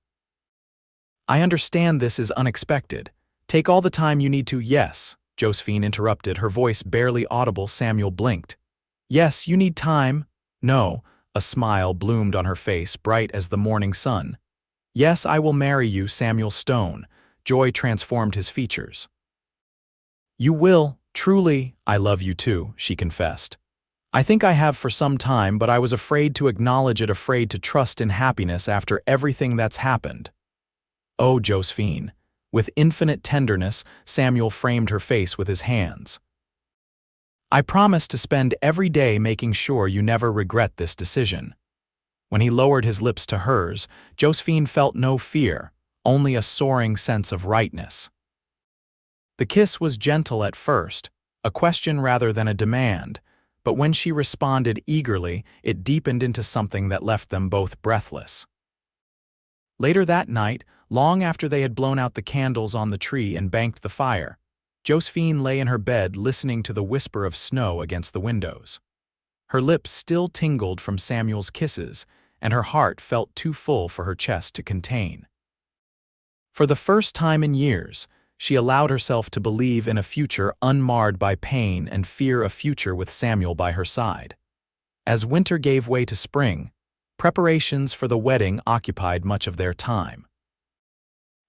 "I understand this is unexpected. Take all the time you need to." "Yes," Josephine interrupted, her voice barely audible. Samuel blinked. "Yes, you need time." "No," a smile bloomed on her face, bright as the morning sun. "Yes, I will marry you, Samuel Stone." Joy transformed his features. "You will, truly." "I love you too," she confessed. "I think I have for some time, but I was afraid to acknowledge it, afraid to trust in happiness after everything that's happened." "Oh, Josephine." With infinite tenderness, Samuel framed her face with his hands. "I promise to spend every day making sure you never regret this decision." When he lowered his lips to hers, Josephine felt no fear, only a soaring sense of rightness. The kiss was gentle at first, a question rather than a demand, but when she responded eagerly, it deepened into something that left them both breathless. Later that night, long after they had blown out the candles on the tree and banked the fire, Josephine lay in her bed listening to the whisper of snow against the windows. Her lips still tingled from Samuel's kisses, and her heart felt too full for her chest to contain. For the first time in years, she allowed herself to believe in a future unmarred by pain and fear, a future with Samuel by her side. As winter gave way to spring, preparations for the wedding occupied much of their time.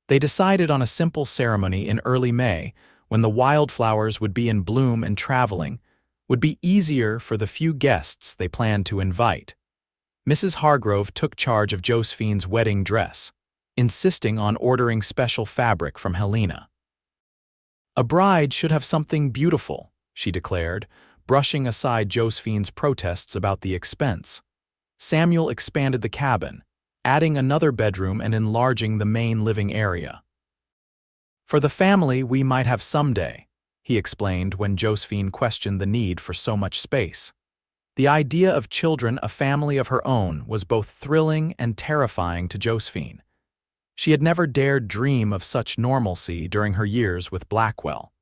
They decided on a simple ceremony in early May, when the wildflowers would be in bloom and traveling would be easier for the few guests they planned to invite. Mrs. Hargrove took charge of Josephine's wedding dress, insisting on ordering special fabric from Helena. "A bride should have something beautiful," she declared, brushing aside Josephine's protests about the expense. Samuel expanded the cabin, adding another bedroom and enlarging the main living area. "For the family we might have someday," he explained when Josephine questioned the need for so much space. The idea of children, a family of her own, was both thrilling and terrifying to Josephine. She had never dared dream of such normalcy during her years with Blackwell.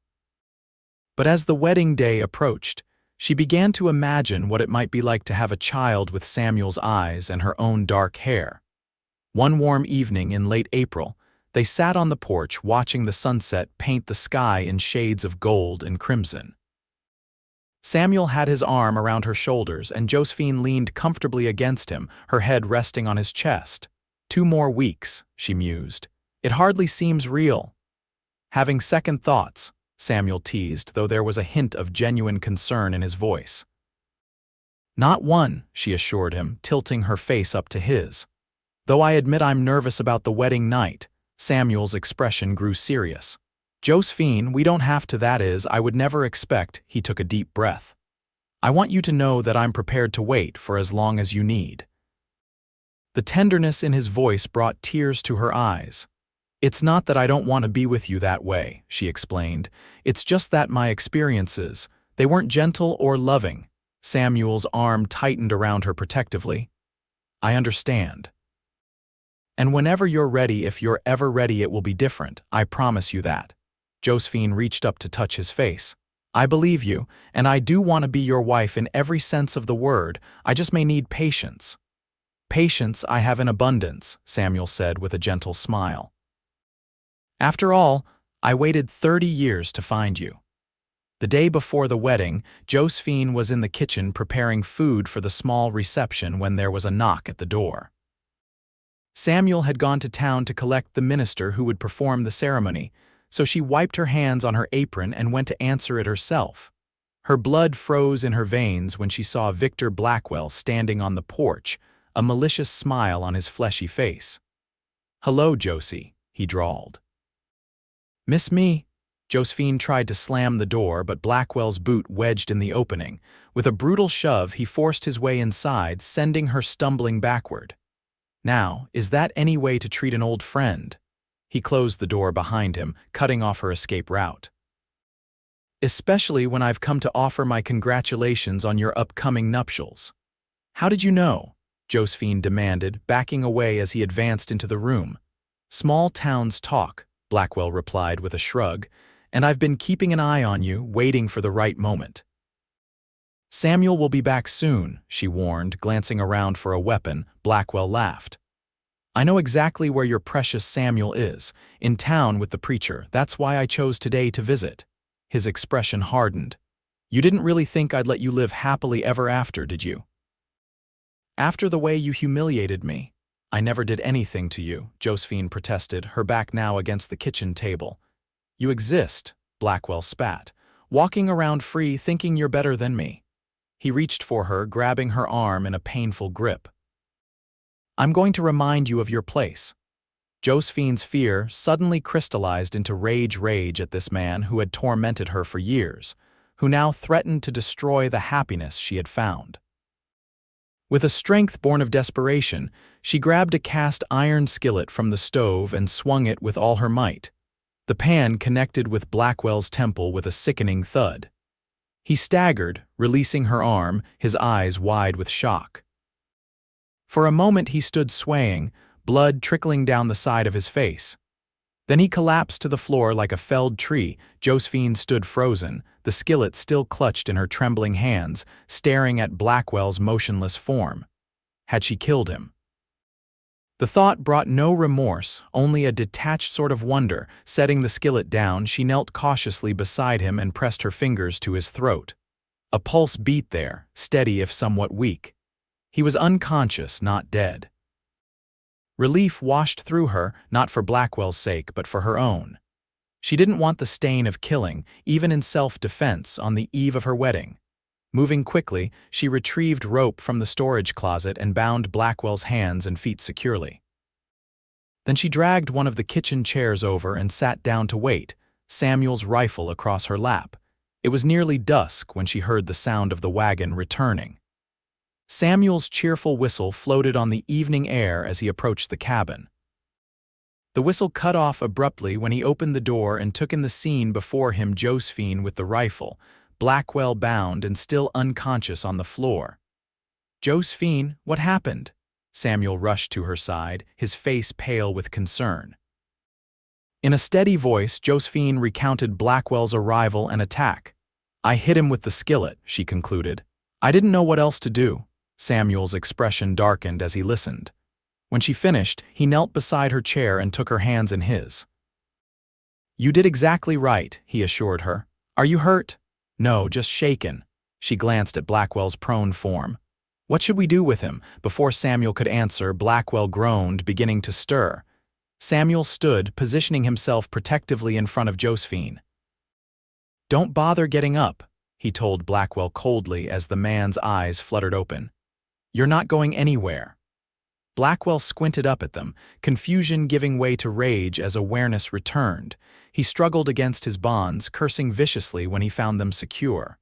But as the wedding day approached, she began to imagine what it might be like to have a child with Samuel's eyes and her own dark hair. One warm evening in late April, they sat on the porch watching the sunset paint the sky in shades of gold and crimson. Samuel had his arm around her shoulders, and Josephine leaned comfortably against him, her head resting on his chest. 2 more weeks, she mused. It hardly seems real. Having second thoughts, Samuel teased, though there was a hint of genuine concern in his voice. Not one, she assured him, tilting her face up to his. Though I admit I'm nervous about the wedding night, Samuel's expression grew serious. Josephine, we don't have to, that is, I would never expect, he took a deep breath. I want you to know that I'm prepared to wait for as long as you need. The tenderness in his voice brought tears to her eyes. "It's not that I don't want to be with you that way," she explained. "It's just that my experiences, they weren't gentle or loving." Samuel's arm tightened around her protectively. "I understand. And whenever you're ready, if you're ever ready, it will be different. I promise you that." Josephine reached up to touch his face. "I believe you, and I do want to be your wife in every sense of the word. I just may need patience." "Patience I have in abundance," Samuel said with a gentle smile. "After all, I waited 30 years to find you." The day before the wedding, Josephine was in the kitchen preparing food for the small reception when there was a knock at the door. Samuel had gone to town to collect the minister who would perform the ceremony, so she wiped her hands on her apron and went to answer it herself. Her blood froze in her veins when she saw Victor Blackwell standing on the porch, a malicious smile on his fleshy face. "Hello, Josie," he drawled. "Miss me?" Josephine tried to slam the door, but Blackwell's boot wedged in the opening. With a brutal shove, he forced his way inside, sending her stumbling backward. "Now, is that any way to treat an old friend?" He closed the door behind him, cutting off her escape route. "Especially when I've come to offer my congratulations on your upcoming nuptials." "How did you know?" Josephine demanded, backing away as he advanced into the room. "Small towns talk," Blackwell replied with a shrug, "and I've been keeping an eye on you, waiting for the right moment." "Samuel will be back soon," she warned, glancing around for a weapon. Blackwell laughed. "I know exactly where your precious Samuel is, in town with the preacher. That's why I chose today to visit." His expression hardened. "You didn't really think I'd let you live happily ever after, did you? After the way you humiliated me." "I never did anything to you," Josephine protested, her back now against the kitchen table. "You exist," Blackwell spat, "walking around free thinking you're better than me." He reached for her, grabbing her arm in a painful grip. "I'm going to remind you of your place." Josephine's fear suddenly crystallized into rage at this man who had tormented her for years, who now threatened to destroy the happiness she had found. With a strength born of desperation, she grabbed a cast iron skillet from the stove and swung it with all her might. The pan connected with Blackwell's temple with a sickening thud. He staggered, releasing her arm, his eyes wide with shock. For a moment he stood swaying, blood trickling down the side of his face. Then he collapsed to the floor like a felled tree. Josephine stood frozen, the skillet still clutched in her trembling hands, staring at Blackwell's motionless form. Had she killed him? The thought brought no remorse, only a detached sort of wonder. Setting the skillet down, she knelt cautiously beside him and pressed her fingers to his throat. A pulse beat there, steady if somewhat weak. He was unconscious, not dead. Relief washed through her, not for Blackwell's sake, but for her own. She didn't want the stain of killing, even in self-defense, on the eve of her wedding. Moving quickly, she retrieved rope from the storage closet and bound Blackwell's hands and feet securely. Then she dragged one of the kitchen chairs over and sat down to wait, Samuel's rifle across her lap. It was nearly dusk when she heard the sound of the wagon returning. Samuel's cheerful whistle floated on the evening air as he approached the cabin. The whistle cut off abruptly when he opened the door and took in the scene before him, Josephine with the rifle, Blackwell bound and still unconscious on the floor. "Josephine, what happened?" Samuel rushed to her side, his face pale with concern. In a steady voice, Josephine recounted Blackwell's arrival and attack. "I hit him with the skillet," she concluded. "I didn't know what else to do." Samuel's expression darkened as he listened. When she finished, he knelt beside her chair and took her hands in his. "You did exactly right," he assured her. "Are you hurt?" "No, just shaken." She glanced at Blackwell's prone form. "What should we do with him?" Before Samuel could answer, Blackwell groaned, beginning to stir. Samuel stood, positioning himself protectively in front of Josephine. "Don't bother getting up," he told Blackwell coldly as the man's eyes fluttered open. "You're not going anywhere." Blackwell squinted up at them, confusion giving way to rage as awareness returned. He struggled against his bonds, cursing viciously when he found them secure.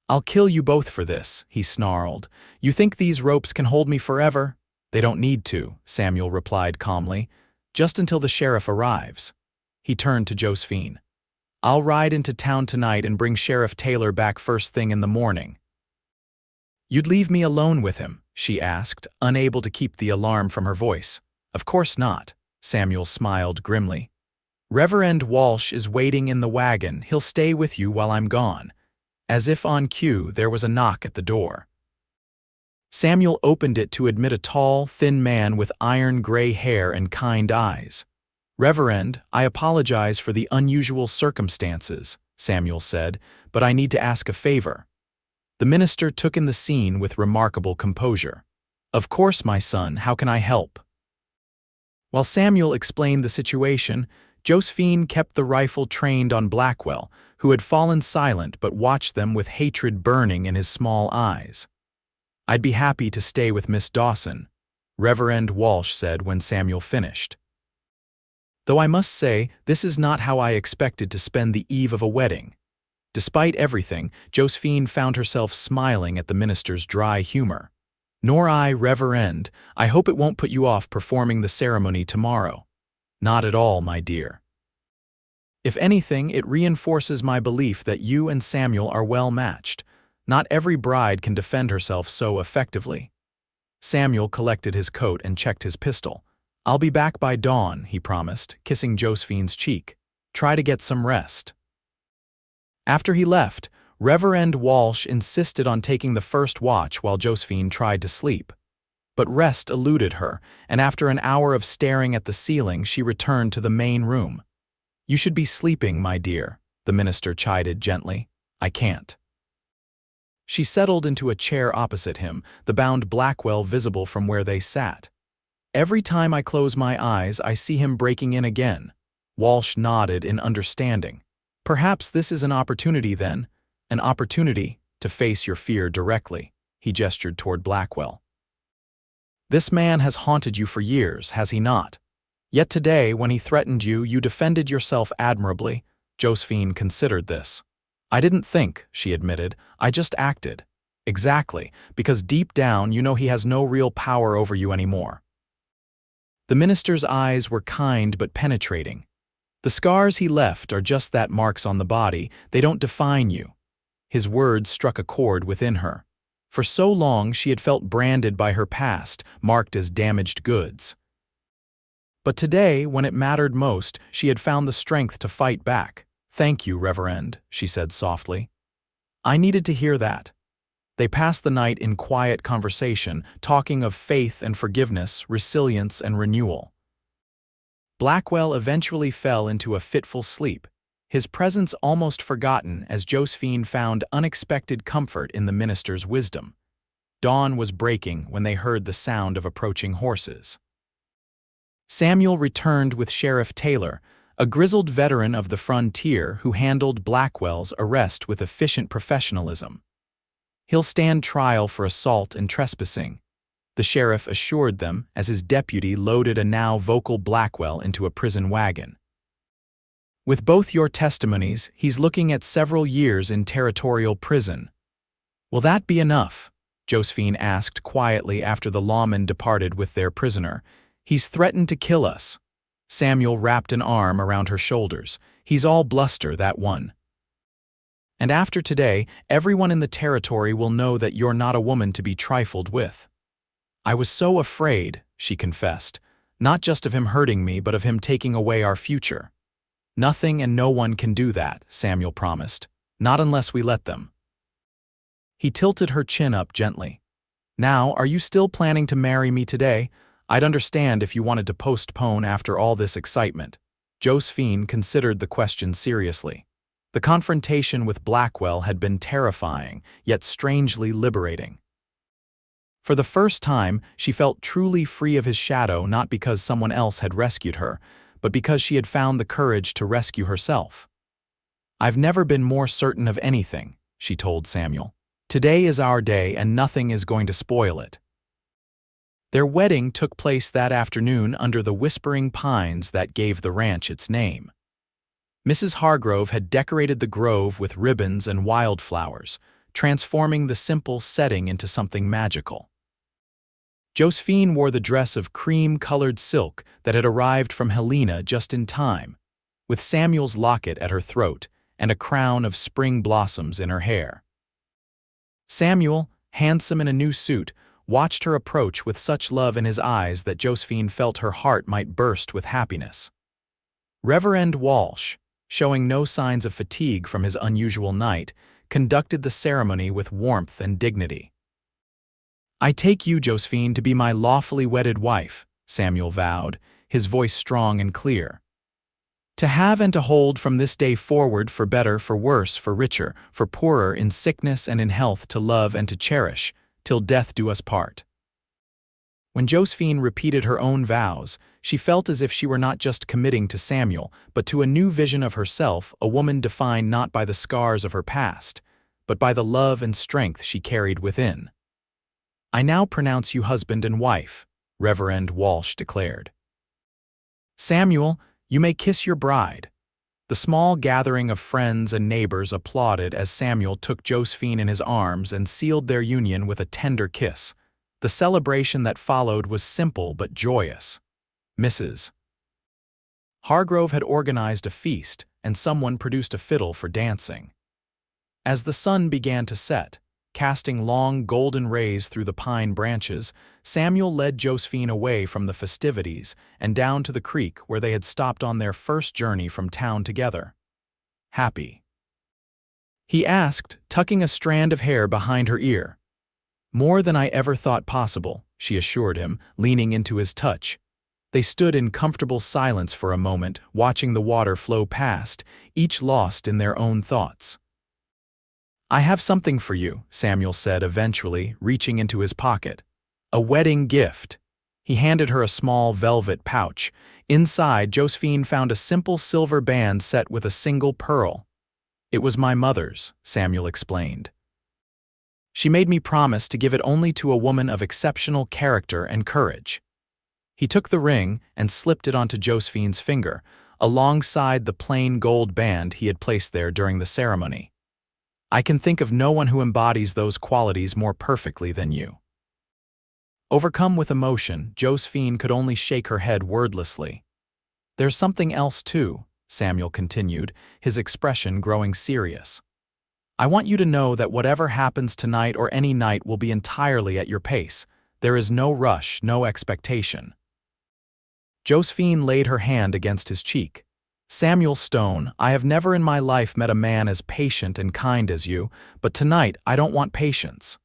"I'll kill you both for this," he snarled. "You think these ropes can hold me forever?" "They don't need to," Samuel replied calmly. just until the sheriff arrives." He turned to Josephine. "I'll ride into town tonight and bring Sheriff Taylor back first thing in the morning." "You'd leave me alone with him?" she asked, unable to keep the alarm from her voice. "Of course not," Samuel smiled grimly. "Reverend Walsh is waiting in the wagon. He'll stay with you while I'm gone." As if on cue, there was a knock at the door. Samuel opened it to admit a tall, thin man with iron gray hair and kind eyes. "Reverend, I apologize for the unusual circumstances," Samuel said, "but I need to ask a favor." The minister took in the scene with remarkable composure. "Of course, my son, how can I help?" While Samuel explained the situation, Josephine kept the rifle trained on Blackwell, who had fallen silent but watched them with hatred burning in his small eyes. "I'd be happy to stay with Miss Dawson," Reverend Walsh said when Samuel finished. "Though I must say, this is not how I expected to spend the eve of a wedding." Despite everything, Josephine found herself smiling at the minister's dry humor. "Nor I, Reverend. I hope it won't put you off performing the ceremony tomorrow." "Not at all, my dear. If anything, it reinforces my belief that you and Samuel are well matched. Not every bride can defend herself so effectively." Samuel collected his coat and checked his pistol. "I'll be back by dawn," he promised, kissing Josephine's cheek. "Try to get some rest." After he left, Reverend Walsh insisted on taking the first watch while Josephine tried to sleep. But rest eluded her, and after an hour of staring at the ceiling, she returned to the main room. "You should be sleeping, my dear," the minister chided gently. "I can't." She settled into a chair opposite him, the bound Blackwell visible from where they sat. "Every time I close my eyes, I see him breaking in again." Walsh nodded in understanding. "Perhaps this is an opportunity then, an opportunity to face your fear directly." He gestured toward Blackwell. "This man has haunted you for years, has he not? Yet today, when he threatened you, you defended yourself admirably." Josephine considered this. "I didn't think," she admitted. "I just acted." "Exactly, because deep down you know he has no real power over you anymore." The minister's eyes were kind but penetrating. "The scars he left are just that, marks on the body. They don't define you." His words struck a chord within her. For so long she had felt branded by her past, marked as damaged goods. But today, when it mattered most, she had found the strength to fight back. "Thank you, Reverend," she said softly. "I needed to hear that." They passed the night in quiet conversation, talking of faith and forgiveness, resilience and renewal. Blackwell eventually fell into a fitful sleep, his presence almost forgotten as Josephine found unexpected comfort in the minister's wisdom. Dawn was breaking when they heard the sound of approaching horses. Samuel returned with Sheriff Taylor, a grizzled veteran of the frontier who handled Blackwell's arrest with efficient professionalism. "He'll stand trial for assault and trespassing," the sheriff assured them as his deputy loaded a now vocal Blackwell into a prison wagon. "With both your testimonies, he's looking at several years in territorial prison." "Will that be enough?" Josephine asked quietly after the lawmen departed with their prisoner. "He's threatened to kill us." Samuel wrapped an arm around her shoulders. "He's all bluster, that one. And after today, everyone in the territory will know that you're not a woman to be trifled with." "I was so afraid," she confessed, "not just of him hurting me, but of him taking away our future." "Nothing and no one can do that," Samuel promised. "Not unless we let them." He tilted her chin up gently. "Now, are you still planning to marry me today? I'd understand if you wanted to postpone after all this excitement." Josephine considered the question seriously. The confrontation with Blackwell had been terrifying, yet strangely liberating. For the first time, she felt truly free of his shadow, not because someone else had rescued her, but because she had found the courage to rescue herself. "I've never been more certain of anything," she told Samuel. "Today is our day and nothing is going to spoil it." Their wedding took place that afternoon under the whispering pines that gave the ranch its name. Mrs. Hargrove had decorated the grove with ribbons and wildflowers, transforming the simple setting into something magical. Josephine wore the dress of cream-colored silk that had arrived from Helena just in time, with Samuel's locket at her throat and a crown of spring blossoms in her hair. Samuel, handsome in a new suit, watched her approach with such love in his eyes that Josephine felt her heart might burst with happiness. Reverend Walsh, showing no signs of fatigue from his unusual night, conducted the ceremony with warmth and dignity. "I take you, Josephine, to be my lawfully wedded wife," Samuel vowed, his voice strong and clear. "To have and to hold from this day forward, for better, for worse, for richer, for poorer, in sickness and in health, to love and to cherish, till death do us part." When Josephine repeated her own vows, she felt as if she were not just committing to Samuel, but to a new vision of herself, a woman defined not by the scars of her past, but by the love and strength she carried within. "I now pronounce you husband and wife," Reverend Walsh declared. "Samuel, you may kiss your bride." The small gathering of friends and neighbors applauded as Samuel took Josephine in his arms and sealed their union with a tender kiss. The celebration that followed was simple but joyous. Mrs. Hargrove had organized a feast, and someone produced a fiddle for dancing. As the sun began to set, casting long golden rays through the pine branches, Samuel led Josephine away from the festivities and down to the creek where they had stopped on their first journey from town together. "Happy?" he asked, tucking a strand of hair behind her ear. "More than I ever thought possible," she assured him, leaning into his touch. They stood in comfortable silence for a moment, watching the water flow past, each lost in their own thoughts. "I have something for you," Samuel said eventually, reaching into his pocket. "A wedding gift." He handed her a small velvet pouch. Inside, Josephine found a simple silver band set with a single pearl. "It was my mother's," Samuel explained. "She made me promise to give it only to a woman of exceptional character and courage." He took the ring and slipped it onto Josephine's finger, alongside the plain gold band he had placed there during the ceremony. "I can think of no one who embodies those qualities more perfectly than you." Overcome with emotion, Josephine could only shake her head wordlessly. "There's something else too," Samuel continued, his expression growing serious. "I want you to know that whatever happens tonight or any night will be entirely at your pace. There is no rush, no expectation." Josephine laid her hand against his cheek. "Samuel Stone, I have never in my life met a man as patient and kind as you, but tonight I don't want patience."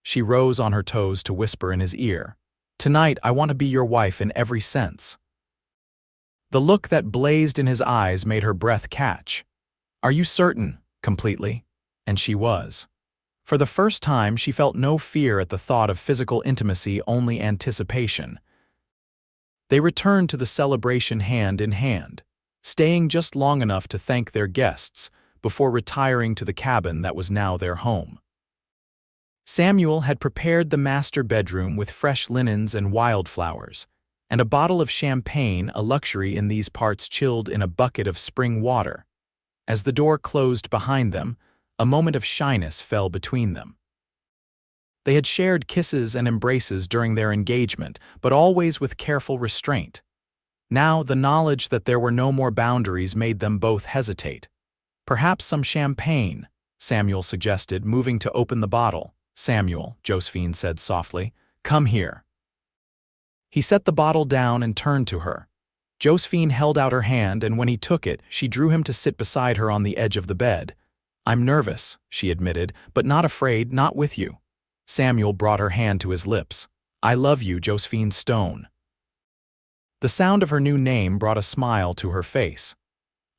She rose on her toes to whisper in his ear. "Tonight I want to be your wife in every sense." The look that blazed in his eyes made her breath catch. "Are you certain?" Completely. And she was. For the first time, she felt no fear at the thought of physical intimacy, only anticipation. They returned to the celebration hand in hand, staying just long enough to thank their guests before retiring to the cabin that was now their home. Samuel had prepared the master bedroom with fresh linens and wildflowers, and a bottle of champagne, a luxury in these parts, chilled in a bucket of spring water. As the door closed behind them, a moment of shyness fell between them. They had shared kisses and embraces during their engagement, but always with careful restraint. Now, the knowledge that there were no more boundaries made them both hesitate. "Perhaps some champagne," Samuel suggested, moving to open the bottle. "Samuel," Josephine said softly, "come here." He set the bottle down and turned to her. Josephine held out her hand, and when he took it, she drew him to sit beside her on the edge of the bed. "I'm nervous," she admitted, "but not afraid, not with you." Samuel brought her hand to his lips. "I love you, Josephine Stone." The sound of her new name brought a smile to her face.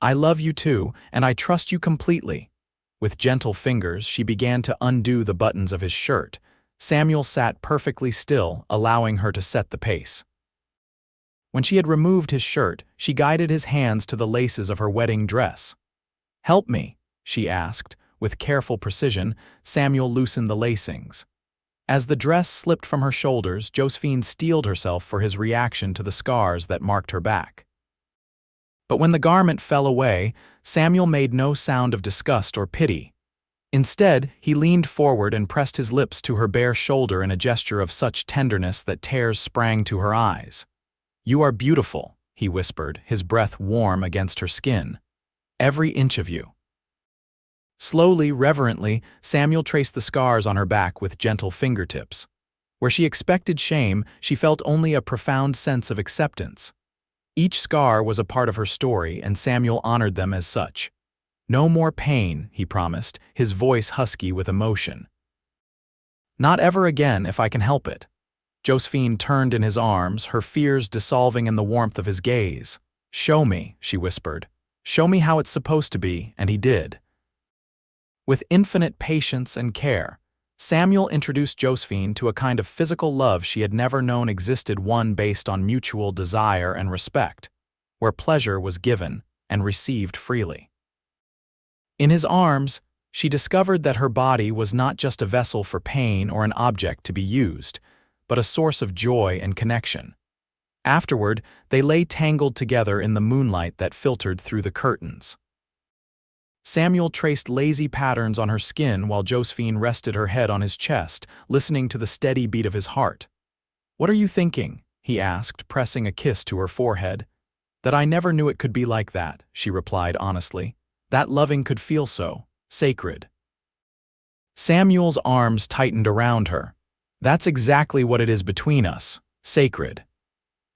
"I love you too, and I trust you completely." With gentle fingers, she began to undo the buttons of his shirt. Samuel sat perfectly still, allowing her to set the pace. When she had removed his shirt, she guided his hands to the laces of her wedding dress. "Help me," she asked. With careful precision, Samuel loosened the lacings. As the dress slipped from her shoulders, Josephine steeled herself for his reaction to the scars that marked her back. But when the garment fell away, Samuel made no sound of disgust or pity. Instead, he leaned forward and pressed his lips to her bare shoulder in a gesture of such tenderness that tears sprang to her eyes. "You are beautiful," he whispered, his breath warm against her skin. "Every inch of you." Slowly, reverently, Samuel traced the scars on her back with gentle fingertips. Where she expected shame, she felt only a profound sense of acceptance. Each scar was a part of her story, and Samuel honored them as such. "No more pain," he promised, his voice husky with emotion. "Not ever again, if I can help it." Josephine turned in his arms, her fears dissolving in the warmth of his gaze. "Show me," she whispered. "Show me how it's supposed to be," and he did. With infinite patience and care, Samuel introduced Josephine to a kind of physical love she had never known existed, one based on mutual desire and respect, where pleasure was given and received freely. In his arms, she discovered that her body was not just a vessel for pain or an object to be used, but a source of joy and connection. Afterward, they lay tangled together in the moonlight that filtered through the curtains. Samuel traced lazy patterns on her skin while Josephine rested her head on his chest, listening to the steady beat of his heart. "What are you thinking?" he asked, pressing a kiss to her forehead. "That I never knew it could be like that," she replied honestly. "That loving could feel so sacred." Samuel's arms tightened around her. "That's exactly what it is between us, sacred."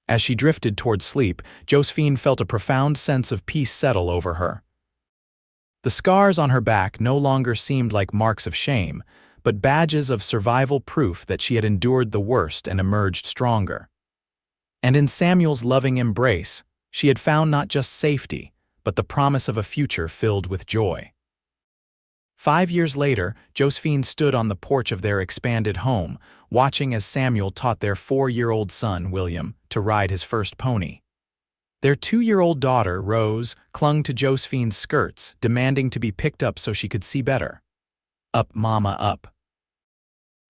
As she drifted toward sleep, Josephine felt a profound sense of peace settle over her. The scars on her back no longer seemed like marks of shame, but badges of survival, proof that she had endured the worst and emerged stronger. And in Samuel's loving embrace, she had found not just safety, but the promise of a future filled with joy. 5 years later, Josephine stood on the porch of their expanded home, watching as Samuel taught their 4-year-old son, William, to ride his first pony. Their 2-year-old daughter, Rose, clung to Josephine's skirts, demanding to be picked up so she could see better. "Up, Mama, up."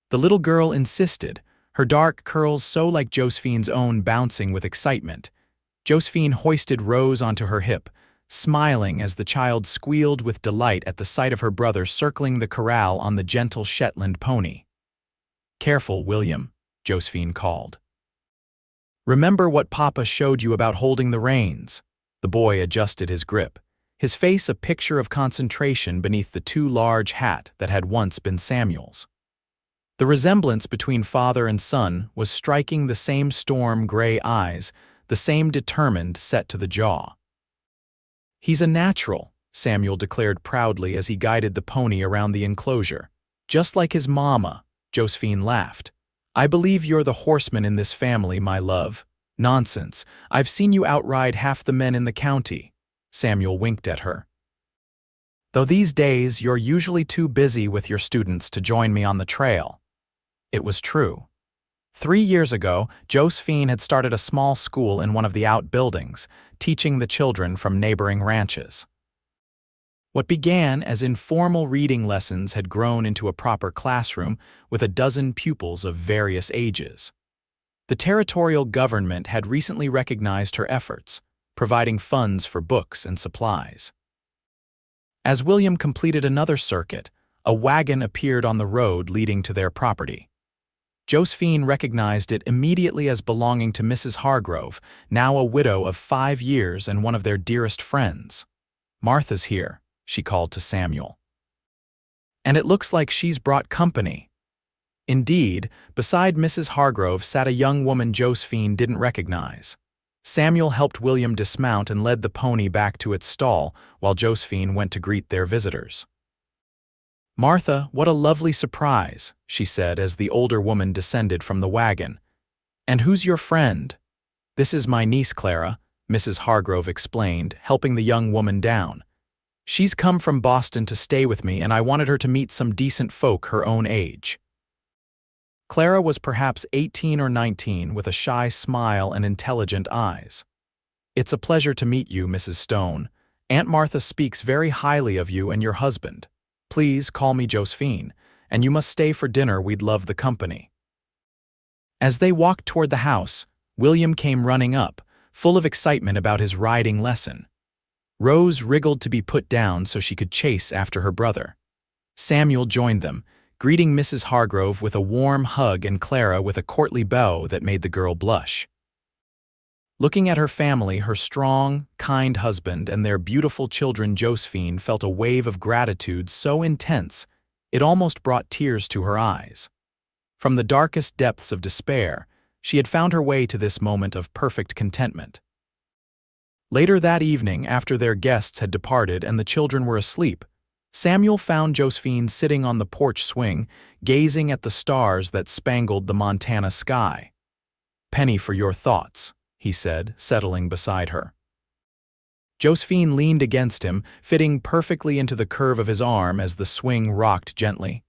The little girl insisted, her dark curls so like Josephine's own, bouncing with excitement. Josephine hoisted Rose onto her hip, smiling as the child squealed with delight at the sight of her brother circling the corral on the gentle Shetland pony. "Careful, William," Josephine called. "Remember what Papa showed you about holding the reins." The boy adjusted his grip, his face a picture of concentration beneath the too large hat that had once been Samuel's. The resemblance between father and son was striking, the same storm gray eyes, the same determined set to the jaw. "He's a natural," Samuel declared proudly as he guided the pony around the enclosure. "Just like his mama," Josephine laughed. "I believe you're the horseman in this family, my love." "Nonsense. I've seen you outride half the men in the county." Samuel winked at her. "Though these days you're usually too busy with your students to join me on the trail." It was true. 3 years ago, Josephine had started a small school in one of the outbuildings, teaching the children from neighboring ranches. What began as informal reading lessons had grown into a proper classroom with a dozen pupils of various ages. The territorial government had recently recognized her efforts, providing funds for books and supplies. As William completed another circuit, a wagon appeared on the road leading to their property. Josephine recognized it immediately as belonging to Mrs. Hargrove, now a widow of 5 years and one of their dearest friends. "Martha's here," she called to Samuel. "And it looks like she's brought company." Indeed, beside Mrs. Hargrove sat a young woman Josephine didn't recognize. Samuel helped William dismount and led the pony back to its stall while Josephine went to greet their visitors. "Martha, what a lovely surprise," she said as the older woman descended from the wagon. "And who's your friend?" "This is my niece, Clara," Mrs. Hargrove explained, helping the young woman down. "She's come from Boston to stay with me, and I wanted her to meet some decent folk her own age." Clara was perhaps 18 or 19, with a shy smile and intelligent eyes. "It's a pleasure to meet you, Mrs. Stone. Aunt Martha speaks very highly of you and your husband. Please call me Josephine, and you must stay for dinner, we'd love the company." As they walked toward the house, William came running up, full of excitement about his riding lesson. Rose wriggled to be put down so she could chase after her brother. Samuel joined them, greeting Mrs. Hargrove with a warm hug and Clara with a courtly bow that made the girl blush. Looking at her family, her strong, kind husband, and their beautiful children, Josephine felt a wave of gratitude so intense it almost brought tears to her eyes. From the darkest depths of despair, she had found her way to this moment of perfect contentment. Later that evening, after their guests had departed and the children were asleep, Samuel found Josephine sitting on the porch swing, gazing at the stars that spangled the Montana sky. "Penny for your thoughts," he said, settling beside her. Josephine leaned against him, fitting perfectly into the curve of his arm as the swing rocked gently.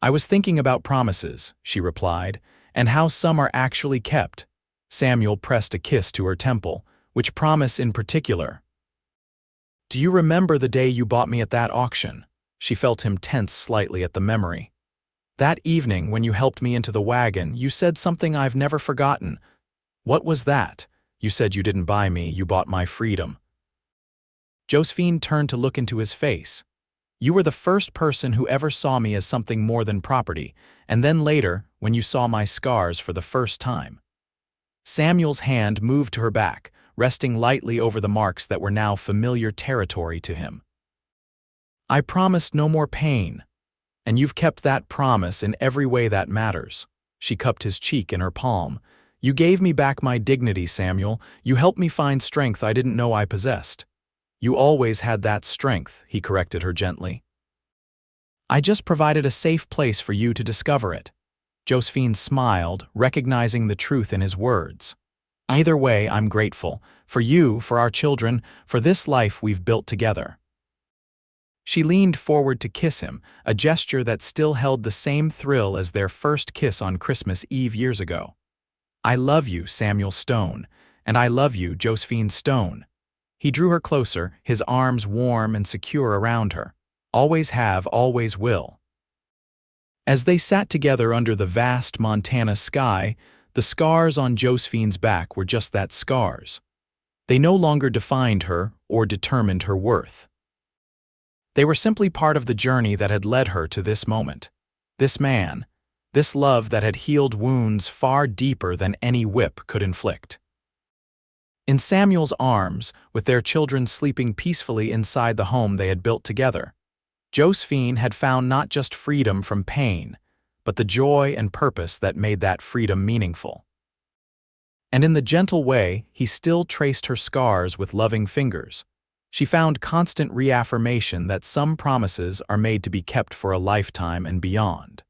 "I was thinking about promises," she replied, "and how some are actually kept." Samuel pressed a kiss to her temple. "Which promise in particular?" "Do you remember the day you bought me at that auction?" She felt him tense slightly at the memory. "That evening when you helped me into the wagon, you said something I've never forgotten." "What was that?" "You said you didn't buy me, you bought my freedom." Josephine turned to look into his face. "You were the first person who ever saw me as something more than property, and then later, when you saw my scars for the first time." Samuel's hand moved to her back, resting lightly over the marks that were now familiar territory to him. "I promised no more pain, and you've kept that promise in every way that matters." She cupped his cheek in her palm. "You gave me back my dignity, Samuel. You helped me find strength I didn't know I possessed." "You always had that strength," he corrected her gently. "I just provided a safe place for you to discover it." Josephine smiled, recognizing the truth in his words. "Either way, I'm grateful. For you, for our children, for this life we've built together." She leaned forward to kiss him, a gesture that still held the same thrill as their first kiss on Christmas Eve years ago. "I love you, Samuel Stone, and I love you, Josephine Stone." He drew her closer, his arms warm and secure around her. "Always have, always will." As they sat together under the vast Montana sky, the scars on Josephine's back were just that, scars. They no longer defined her or determined her worth. They were simply part of the journey that had led her to this moment. This man, this love that had healed wounds far deeper than any whip could inflict. In Samuel's arms, with their children sleeping peacefully inside the home they had built together, Josephine had found not just freedom from pain, but the joy and purpose that made that freedom meaningful. And in the gentle way he still traced her scars with loving fingers, she found constant reaffirmation that some promises are made to be kept for a lifetime and beyond.